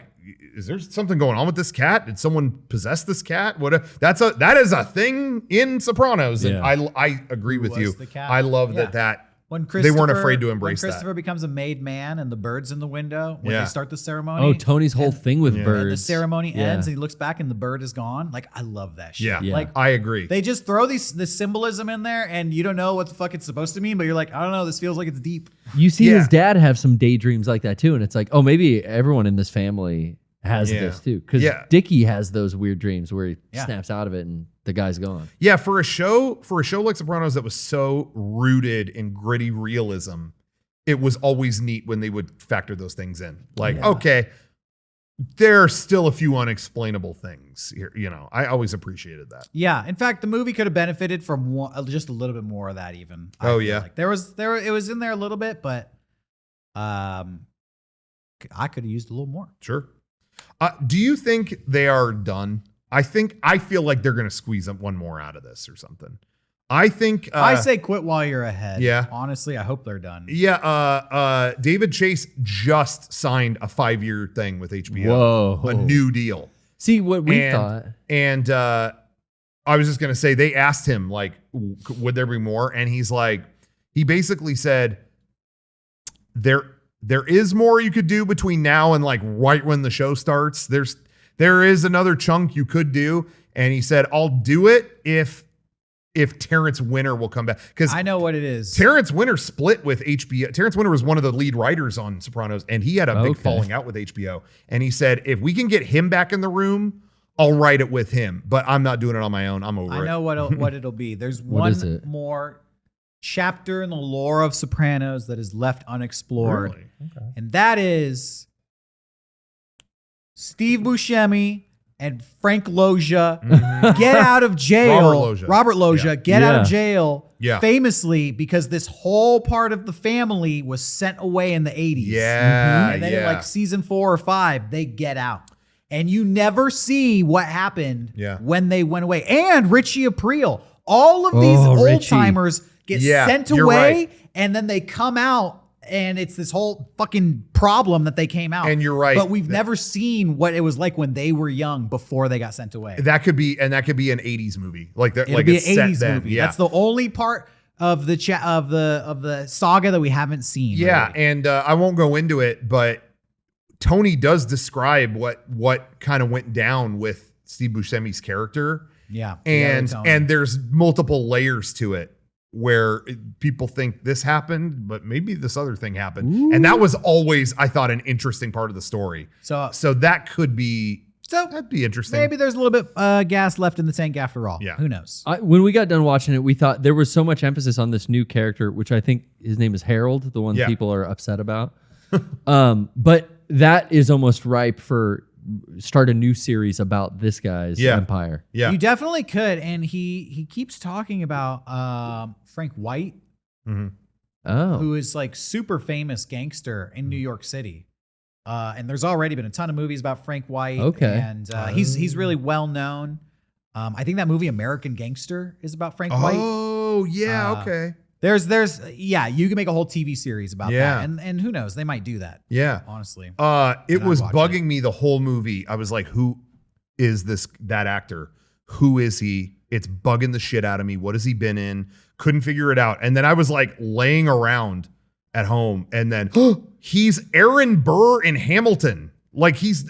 is there something going on with this cat? Did someone possess this cat? That is a thing in Sopranos, and I agree with you. I love that when they weren't afraid to embrace when Christopher that. becomes a made man and the bird's in the window when they start the ceremony. Oh, Tony's whole thing with birds. And the ceremony ends and he looks back and the bird is gone. Like, I love that shit. Yeah. Like, I agree. They just throw this symbolism in there and you don't know what the fuck it's supposed to mean, but you're like, I don't know, this feels like it's deep. You see his dad have some daydreams like that too, and it's like, oh, maybe everyone in this family has this too. Because Dickie has those weird dreams where he snaps out of it and the guy's gone. Yeah, for a show like Sopranos that was so rooted in gritty realism, it was always neat when they would factor those things in. Like, okay, there are still a few unexplainable things here. You know, I always appreciated that. Yeah. In fact, the movie could have benefited from just a little bit more of that even. I feel like it was in there a little bit, but I could have used a little more. Sure. Do you think they are done? I feel like they're going to squeeze up one more out of this or something. I think I say quit while you're ahead. Yeah. Honestly, I hope they're done. Yeah. David Chase just signed a 5-year thing with HBO. Whoa. A new deal. See what we thought. And I was just going to say, they asked him, like, would there be more? And he basically said, there is more you could do between now and like right when the show starts. There is another chunk you could do. And he said, I'll do it if Terrence Winter will come back. Because I know what it is. Terrence Winter split with HBO. Terrence Winter was one of the lead writers on Sopranos, and he had a big falling out with HBO. And he said, if we can get him back in the room, I'll write it with him, but I'm not doing it on my own. I'm over it. I know what it'll be. There's What is one it? more chapter in the lore of Sopranos that is left unexplored. Really? Okay. And that is Steve Buscemi and Frank Loggia get out of jail. Robert Loggia. Loggia get out of jail Yeah. famously because this whole part of the family was sent away in the 80s. Yeah, And then in yeah. like season 4 or 5, they get out. And you never see what happened when they went away. And Richie Aprile. All of these old timers get sent you're away right. and then they come out and it's this whole fucking problem that they came out. And you're right. But we've never seen what it was like when they were young before they got sent away. That could be an 80s movie. Like that, It'll like be it's an set 80s then. movie. Yeah. That's the only part of the of the saga that we haven't seen. Yeah, really. and I won't go into it, but Tony does describe what kind of went down with Steve Buscemi's character. Yeah. And there's multiple layers to it where people think this happened, but maybe this other thing happened. Ooh. And that was always, I thought, an interesting part of the story. So that could be, that'd be interesting. maybe there's a little bit gas left in the tank after all. Yeah. Who knows? When we got done watching it, we thought there was so much emphasis on this new character, which I think his name is Harold, the one people are upset about. But that is almost ripe for start a new series about this guy's empire. Yeah. You definitely could. And he keeps talking about Frank White, Oh. who is like super famous gangster in New York City. And there's already been a ton of movies about Frank White. Okay. And he's really well known. I think that movie American Gangster is about Frank White. Oh, yeah, okay. There's you can make a whole TV series about that. And who knows, they might do that. Yeah. Honestly. It was watched bugging me the whole movie. I was like, who is that actor? Who is he? It's bugging the shit out of me. What has he been in? Couldn't figure it out. And then I was like laying around at home and then he's Aaron Burr in Hamilton. Like he's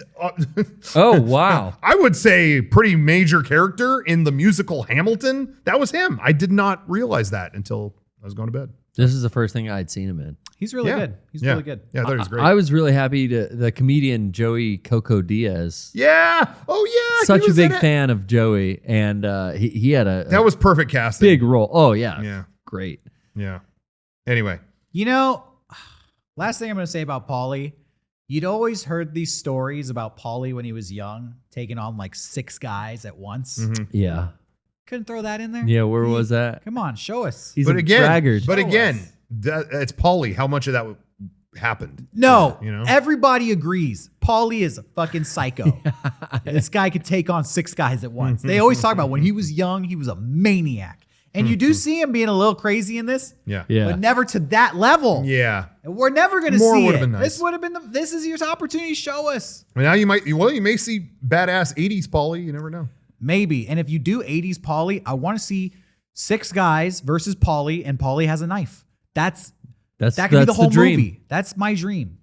Oh, wow. I would say pretty major character in the musical Hamilton. That was him. I did not realize that until I was going to bed. This is the first thing I'd seen him in. He's really good. He's really good. Yeah, I thought he was great. I was really happy the comedian Joey Coco Diaz. Yeah. Oh yeah. Such he a was big in it. fan of Joey, and he had That was perfect casting. big role. Oh yeah, Yeah. great. Yeah. Anyway. You know, last thing I'm going to say about Paulie, you'd always heard these stories about Paulie when he was young, taking on like 6 guys at once. Mm-hmm. Yeah, Couldn't throw that in there? yeah. Where was that? Come on, show us. He's But a again, braggart. it's Paulie. How much of that happened? No, You know? everybody agrees. Paulie is a fucking psycho. This guy could take on 6 guys at once. They always talk about when he was young, he was a maniac. And you do see him being a little crazy in this, Yeah. Yeah. but never to that level. Yeah. And we're never going to More see would've it. been nice. This would have been this is your opportunity to show us. Well, now you may see badass 80s Paulie. You never know. Maybe. And if you do 80s Paulie, I want to see 6 guys versus Paulie, and Paulie has a knife. That could be the whole dream. movie. That's my dream.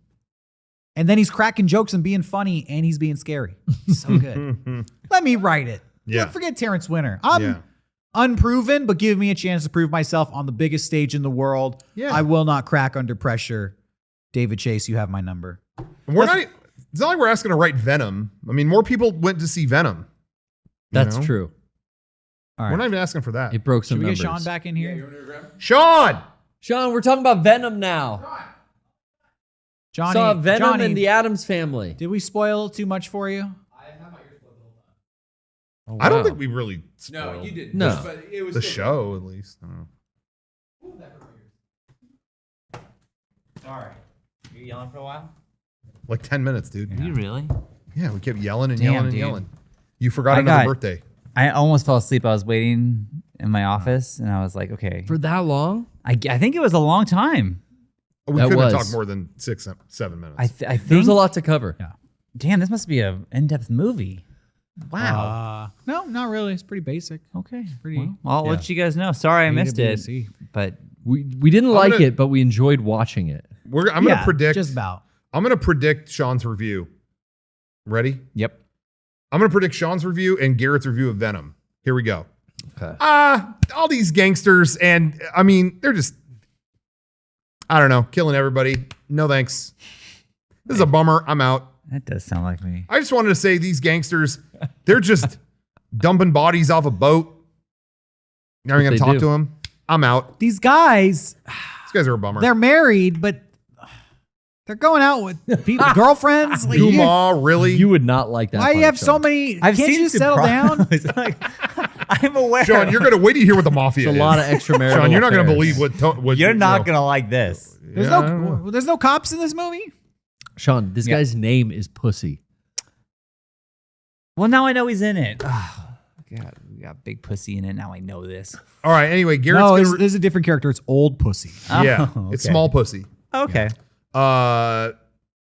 And then he's cracking jokes and being funny, and he's being scary. So good. Let me write it. Yeah. Forget Terrence Winter. I'm unproven, but give me a chance to prove myself on the biggest stage in the world. Yeah. I will not crack under pressure. David Chase, you have my number. And it's not like we're asking to write Venom. I mean, more people went to see Venom. That's know? true. All right. We're not even asking for that. It broke Should some we numbers. get Shawn back in here? Sean! Sean, we're talking about Venom now. Johnny, Saw Venom Johnny, and the Addams Family. did we spoil too much for you? Oh, I don't wow. think we really spoiled No, you didn't. No. But it was the still- show, at least. I don't know. All right. You yelling for a while? Like 10 minutes, dude. You really? Yeah, we kept yelling and Damn, yelling and dude. yelling. You forgot I another got- birthday. I almost fell asleep. I was waiting in my office, and I was like, okay. For that long? I think it was a long time. We That couldn't have was. talked more than 7 minutes. I think. There's a lot to cover. Yeah. Damn, this must be an in-depth movie. Wow. No, not really. It's pretty basic. Okay. Pretty. Well, I'll let you guys know. Sorry I missed it. But We didn't like gonna- it, but we enjoyed watching it. I'm going to predict. Just about. I'm going to predict Sean's review. Ready? yep. I'm going to predict Sean's review and Garrett's review of Venom. Here we go. Okay. All these gangsters, and I mean, they're just, I don't know, killing everybody. No thanks. This is a bummer. I'm out. That does sound like me. I just wanted to say these gangsters, they're just dumping bodies off a boat. Now you're going to They talk do. to them? I'm out. These guys, These guys are a bummer. they're married, but they're going out with people, girlfriends. Like, Guma, really? You would not like that. why do you part, have so Sean. many? I've Can't seen you just settle down? Sopranos. Like, I'm aware. Sean, you're going to wait to hear what the mafia It's is. a lot of extramarital. Sean, you're not going to affairs. believe what You're not you know. going to like this. There's no cops in this movie. Sean, this guy's name is Pussy. Well, now I know he's in it. Oh, God, we got big pussy in it. Now I know this. All right, anyway, Garrett's No, going to... there's a different character. It's Old Pussy. Yeah, Oh, it's okay. small pussy. Okay.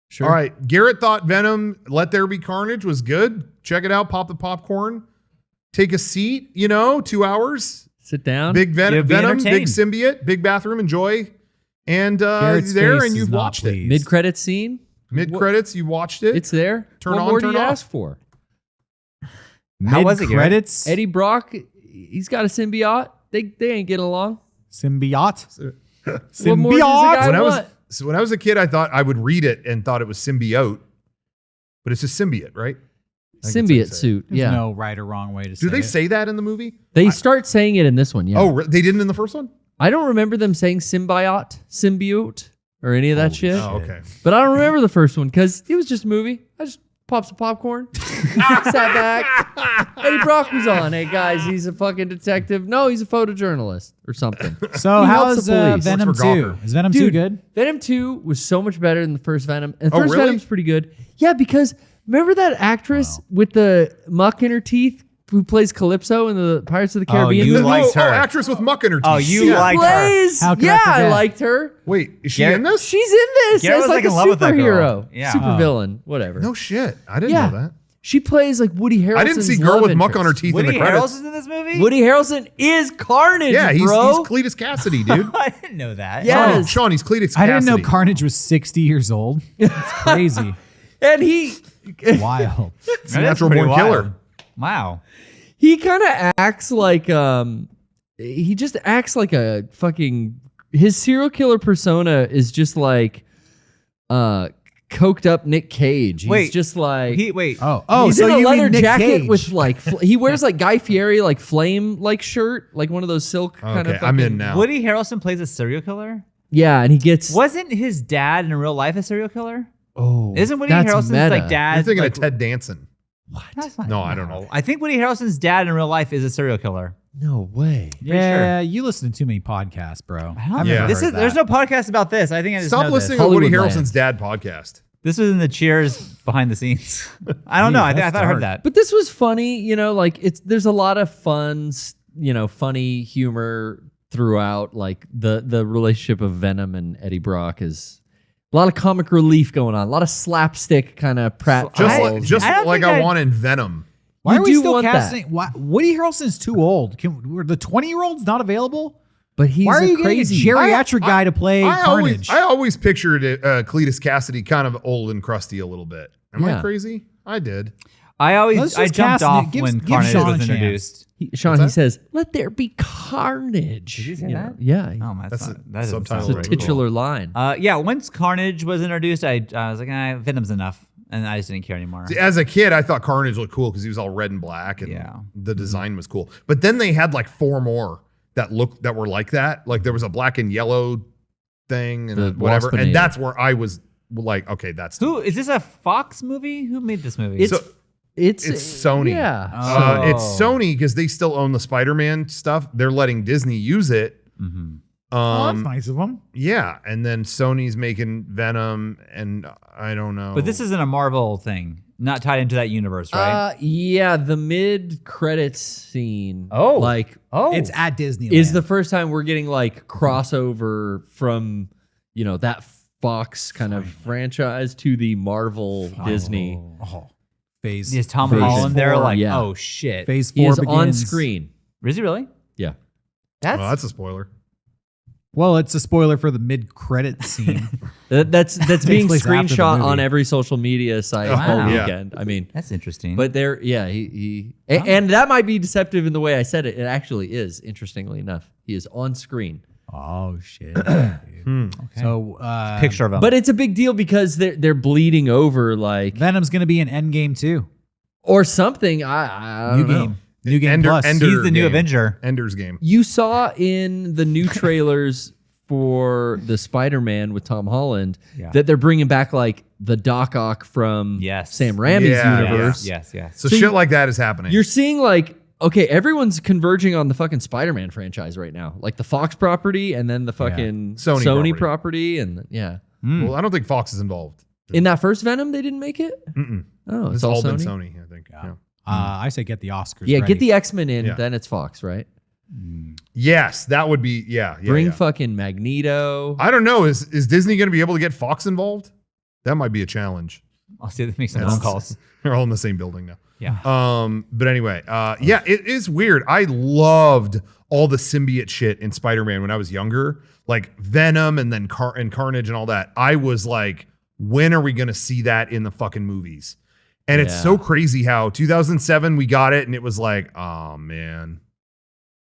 Sure. All right, Garrett thought Venom, Let There Be Carnage was good. Check it out. Pop the popcorn. Take a seat, 2 hours. Sit down. Big You'll be Venom, big entertained. symbiote, big bathroom, enjoy. And Garrett's there, face and is you've not watched it. pleased. Mid-credit scene. Mid-credits, you watched it. It's there. Turn what on, more turn do you off. ask for? How was it, Garrett? Credits. Eddie Brock, he's got a symbiote. They ain't getting along. Symbiote. What more does the guy Symbiote. want? when I was a kid, I thought I would read it and thought it was symbiote, but it's just symbiote, right? I think that's how you Symbiote say it. suit. There's Yeah. no right or wrong way to say Do they it. say that in the movie? They start saying it in this one. Yeah. Oh, they didn't in the first one? I don't remember them saying symbiote, or any of that shit. Oh, okay. But I don't remember the first one because it was just a movie. I just popped some popcorn, sat back. Eddie Brock was on. Hey guys, he's a fucking detective. No, he's a photojournalist or something. So He how helps is the police. Venom Works for 2? Gawker. Is Venom 2 Dude, good? Venom 2 was so much better than the first Venom. And the Oh, first really? Venom's pretty good. Yeah, because remember that actress with the muck in her teeth who plays Calypso in the Pirates of the Caribbean? you movie? liked her. actress with muck in her teeth. Oh, you Yeah. like her. plays. How could I Yeah, I forget? liked her. Wait, is she Garrett- in this? She's in this Garrett as was, like like, a in love with that girl. superhero, Yeah. super villain, whatever. No shit. I didn't yeah, know that. she plays like Woody Harrelson's I didn't see girl love with muck on her interest. teeth in Woody the credits. Harrelson's in this movie? Woody Harrelson is Carnage, Yeah, he's bro. Cletus Cassidy, dude. I didn't know that. Yeah. Sean, he's Cletus Cassidy. I didn't know Carnage was 60 years old. It's crazy. And he Wild. He's a natural born killer. Wow. he kind of acts like he just acts like a fucking his serial killer persona is just like coked up Nick Cage. He's Wait, just like Oh, he's so in a you leather mean Nick jacket Cage. with like he wears like Guy Fieri like flame like shirt, like one of those silk kind Okay, of I'm in fucking- now. Woody Harrelson plays a serial killer? Yeah, and he gets Wasn't his dad in real life a serial killer? oh, Isn't Woody that's Harrelson's meta. like dad? You're thinking like, of Ted Danson. That's not- No, I don't know. I think Woody Harrelson's dad in real life is a serial killer. No way. Yeah, you listen to too many podcasts, bro. I've Yeah. never This heard is there's that. no podcast about this. I think I just Stop know listening this. to Woody Hollywood Harrelson's dad podcast. This was in the Cheers behind the scenes. I don't know. I that's thought I heard dark. that. But this was funny, like there's a lot of fun, funny humor throughout. Like the relationship of Venom and Eddie Brock is a lot of comic relief going on, a lot of slapstick kind of prat. Just I don't like think I I- want in Venom. Why You are we do still want that. casting? Why, Woody Harrelson's too old. Were the 20-year-olds not available? but he's Why are a you crazy. getting a geriatric guy to play Carnage? I always pictured it, Cletus Cassidy kind of old and crusty a little bit. Am I Yeah. crazy? I did. Let's I just jumped cast off Nick. Give when Shawn Carnage a was chance. introduced. Sean, What's he that? says, "Let there be carnage." Did you say that? Yeah, Oh my, That's that a doesn't subtitle, sound it's a right? titular line. Yeah, once Carnage was introduced, I was like, Venom's enough, and I just didn't care anymore. See, as a kid, I thought Carnage looked cool because he was all red and black, and Yeah. the design was cool. But then they had like 4 more that were like that. Like there was a black and yellow thing and The whatever, Waspinator. and that's where I was like, okay, that's Who is this? A Fox movie? Who made this movie? It's so- it's Sony. Yeah. It's Sony because they still own the Spider-Man stuff. They're letting Disney use it. Oh, that's nice of them. Yeah, and then Sony's making Venom, and I don't know. But this isn't a Marvel thing, not tied into that universe, right? Yeah, the mid credits scene. Oh. like It's at Disneyland. is the first time we're getting like crossover from that Fox kind of franchise to the Marvel Disney. phase. Is Tom Phase Holland there? 4, Like, yeah. oh shit, Phase He 4 is begins on screen. is he really? Yeah. That's a spoiler. Well, it's a spoiler for the mid-credit scene. That's being place after the screenshot movie. on every social media site Wow. all Yeah. weekend. I mean, that's interesting. but there, yeah, and that might be deceptive in the way I said it. It actually is, interestingly enough. He is on screen. Oh shit. Okay. So Picture of him. But it's a big deal because they're bleeding over like Venom's gonna be in Endgame too. or something. I New don't know. game. New game Ender- plus. Ender- he's the new game. Avenger. Ender's Game. You saw in the new trailers for the Spider-Man with Tom Holland that they're bringing back like the Doc Ock from Yes. Sam Raimi's Yeah, universe. Yes. So, So shit you- like that is happening. You're seeing like, okay, everyone's converging on the fucking Spider-Man franchise right now. Like the Fox property and then the fucking Sony Sony property. property. And yeah. Well, I don't think Fox is involved. In that first Venom, they didn't make it? Mm-mm. Oh, It's it's all all been Sony? Sony, I think. Yeah. I say get the Oscars. Yeah, ready. get the X-Men in, Yeah. then it's Fox, right? Yes, that would be. Yeah. Bring yeah. fucking Magneto. I don't know. Is Disney going to be able to get Fox involved? That might be a challenge. I'll see if they make some That's- phone calls. They're all in the same building now. Yeah. But anyway, yeah, it is weird. I loved all the symbiote shit in Spider-Man when I was younger, like Venom and then Carnage and all that. I was like, when are we going to see that in the fucking movies? And it's Yeah. so crazy how 2007 we got it and it was like, oh man,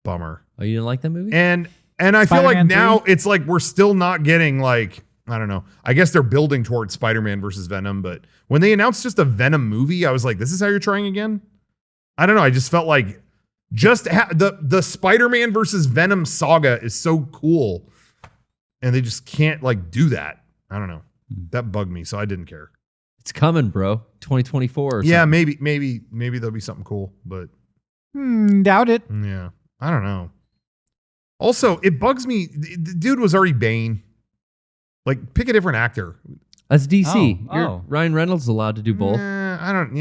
bummer. Oh, you didn't like that movie? And I feel like Spider-Man now 3? it's like we're still not getting like, I don't know. I guess they're building towards Spider-Man versus Venom, but when they announced just a Venom movie, I was like, this is how you're trying again? I don't know. I just felt like just the Spider-Man versus Venom saga is so cool. And they just can't like do that. I don't know. That bugged me, so I didn't care. It's coming, bro. 2024 or Yeah, something. maybe there'll be something cool, but Doubt it. yeah, I don't know. Also, it bugs me. The dude was already Bane. Like, pick a different actor. That's DC. Oh. Ryan Reynolds is allowed to do both. I don't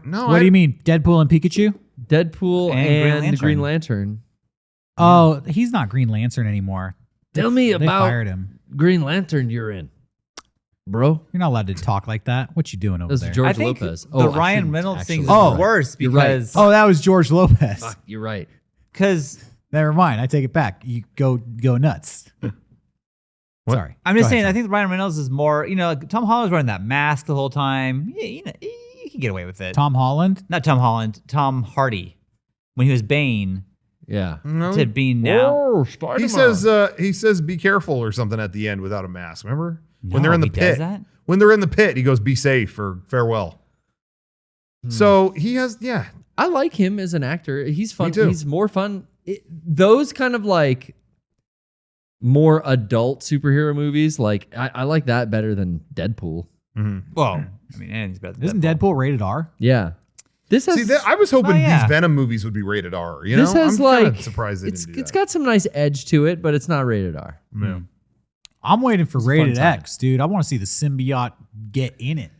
know. What do you mean? Deadpool and Pikachu? Deadpool And and Green Green Lantern. Oh, he's not Green Lantern anymore. Tell me They about fired him. Green Lantern you're in, bro. You're not allowed to talk like that. What you doing over That's there? George I think Lopez. the I Ryan shouldn't Reynolds thing is actually. Oh, worse you're right. because Oh, that was George Lopez. Fuck, you're right. Never mind. I take it back. You go nuts. What? Sorry. I'm just Go saying, ahead, I think Ryan Reynolds is more, like Tom Holland's wearing that mask the whole time. Yeah, you can get away with it. Tom Holland. Not Tom Holland, Tom Hardy. When he was Bane Yeah. No. to Bean now. Oh, Spider-Man. He says be careful or something at the end without a mask. Remember? when they're No, in the he does pit. that? When they're in the pit, he goes be safe or farewell. So he has I like him as an actor. He's fun. Me too. He's more fun. Those kind of like more adult superhero movies, like I like that better than Deadpool. Well, I mean, anything's better than Isn't Deadpool rated R? Yeah. This has See, I was hoping Oh, yeah. these Venom movies would be rated R. You this know, has I'm kinda like surprised they it's didn't do it's that. got some nice edge to it, but it's not rated R. Yeah. I'm waiting for It's a rated fun time. X, dude. I want to see the symbiote get in it.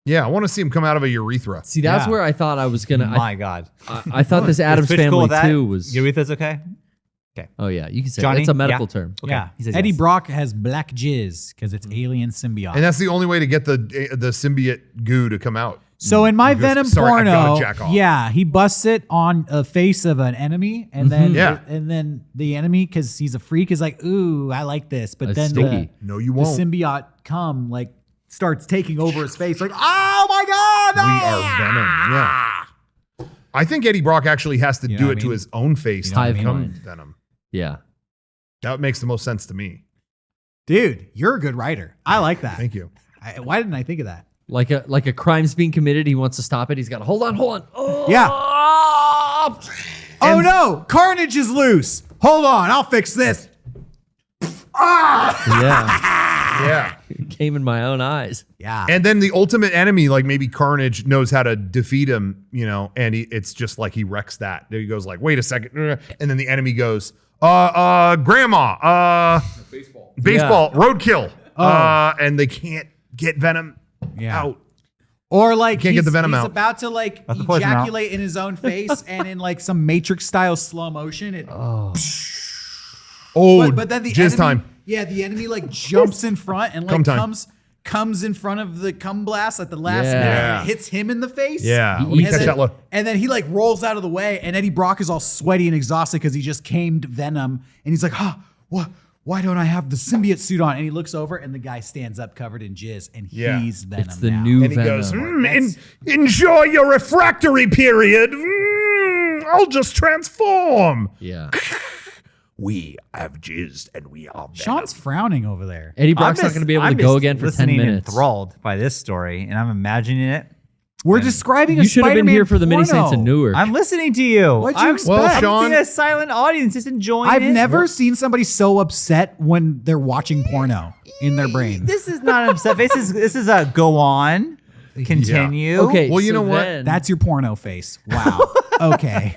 Yeah, I want to see him come out of a urethra. See, that's Yeah. where I thought I was gonna. My God. I thought this Adams Is Twitch cool Family with that? 2 was. Urethra's okay? Oh yeah, you can say Johnny? it's a medical Yeah. term. Yeah. he says Eddie yes. Brock has black jizz because it's alien symbiote. And that's the only way to get the symbiote goo to come out. So in my He goes, Venom "Sorry, I gotta porno, jack off." yeah, he busts it on a face of an enemy, and then Yeah. and then the enemy, because he's a freak, is like, "Ooh, I like this," but That's then sticky. No, you the won't. symbiote starts taking over his face, like, "Oh my god, We no!" are Venom. Yeah. I think Eddie Brock actually has to You know do what it I to mean? his own face You know what to I mean? become Mind. Venom. Yeah. That makes the most sense to me. Dude, you're a good writer. I like that. Thank you. Why didn't I think of that? Like a crime's being committed, he wants to stop it. He's got to hold on. Oh, Yeah. Oh no, Carnage is loose. Hold on, I'll fix this. yeah. Yeah. It came in my own eyes. Yeah. And then the ultimate enemy, like maybe Carnage knows how to defeat him, and it's just like he wrecks that. He goes like, wait a second. And then the enemy goes, grandma, baseball, roadkill. And they can't get Venom Yeah. out. Or like Can't get the Venom he's out. about to like the poison out. ejaculate in his own face, and in like some Matrix style slow motion, it. Oh, But then the jizz enemy, time. Yeah, the enemy like jumps in front and Cum like time. comes in front of the cum blast at the last Yeah. minute, Yeah. and it hits him in the face. Yeah. Let Let me And catch then, that look. and then he like rolls out of the way, and Eddie Brock is all sweaty and exhausted because he just camed Venom, and he's like, what? Why don't I have the symbiote suit on? And he looks over, and the guy stands up covered in jizz, and Yeah. he's Venom. It's the now. new And he Venom. goes, enjoy your refractory period. I'll just transform. Yeah. We have jizzed and we are Venom. Sean's frowning over there. Eddie Brock's not going to be able to go again for 10 minutes. Enthralled by this story, and I'm imagining it. We're describing a You should have been Spider-Man here for the Many Saints of porno. Newark. I'm listening to you. What'd you expect? Well, I'm Shawn- seeing a silent audience just enjoying I've it. never seen somebody so upset when they're watching porno in their brain. This is not an upset face. This is a go on, continue. Okay, Well, you so know what? then- That's your porno face. Wow. Okay.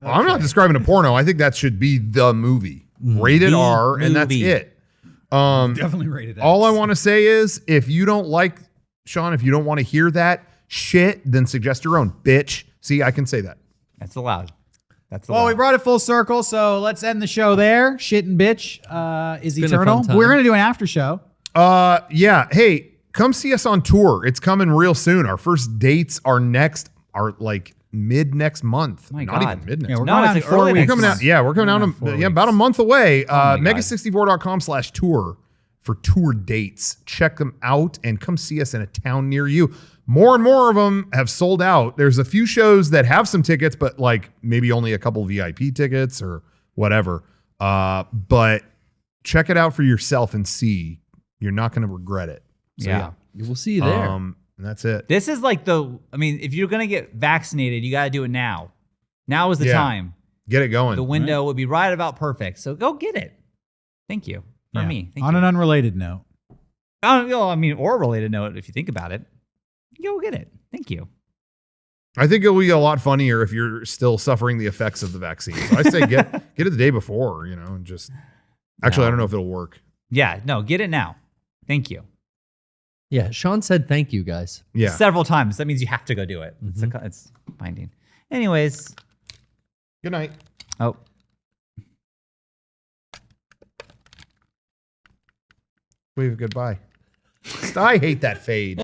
Well, I'm not describing a porno. I think that should be the movie. Rated The R, and that's movie. it. Definitely rated X. All I want to say is if you don't like, Sean, if you don't want to hear that shit, then suggest your own, bitch. See, I can say that. That's allowed. That's Well, allowed. we brought it full circle, so let's end the show there. Shit and bitch is been a eternal. fun time. We're gonna do an after show. Yeah. Hey, come see us on tour. It's coming real soon. Our first dates are like mid next month. My Not God. even mid next Yeah, we're month. No, going it's out in like 4 early weeks. We're coming out. Yeah, we're coming out in about a month away. Mega64.com/tour for tour dates. Check them out and come see us in a town near you. More and more of them have sold out. There's a few shows that have some tickets, but like maybe only a couple VIP tickets or whatever. But check it out for yourself and see. You're not going to regret it. So, yeah. We'll see you there. and that's it. This is like if you're going to get vaccinated, you got to do it now. Now is the Yeah. time. Get it going. The window would be right about perfect. So go get it. Thank you. For me. Thank On you. an unrelated note. Or a related note, if you think about it. Go get it. Thank you. I think it'll be a lot funnier if you're still suffering the effects of the vaccine. So I say get it the day before, and just actually I don't know if it'll work. Yeah, no, get it now. Thank you. Yeah, Sean said thank you, guys. Yeah. Several times. That means you have to go do it. It's binding. Anyways. Good night. Oh. Wave goodbye. I hate that fade.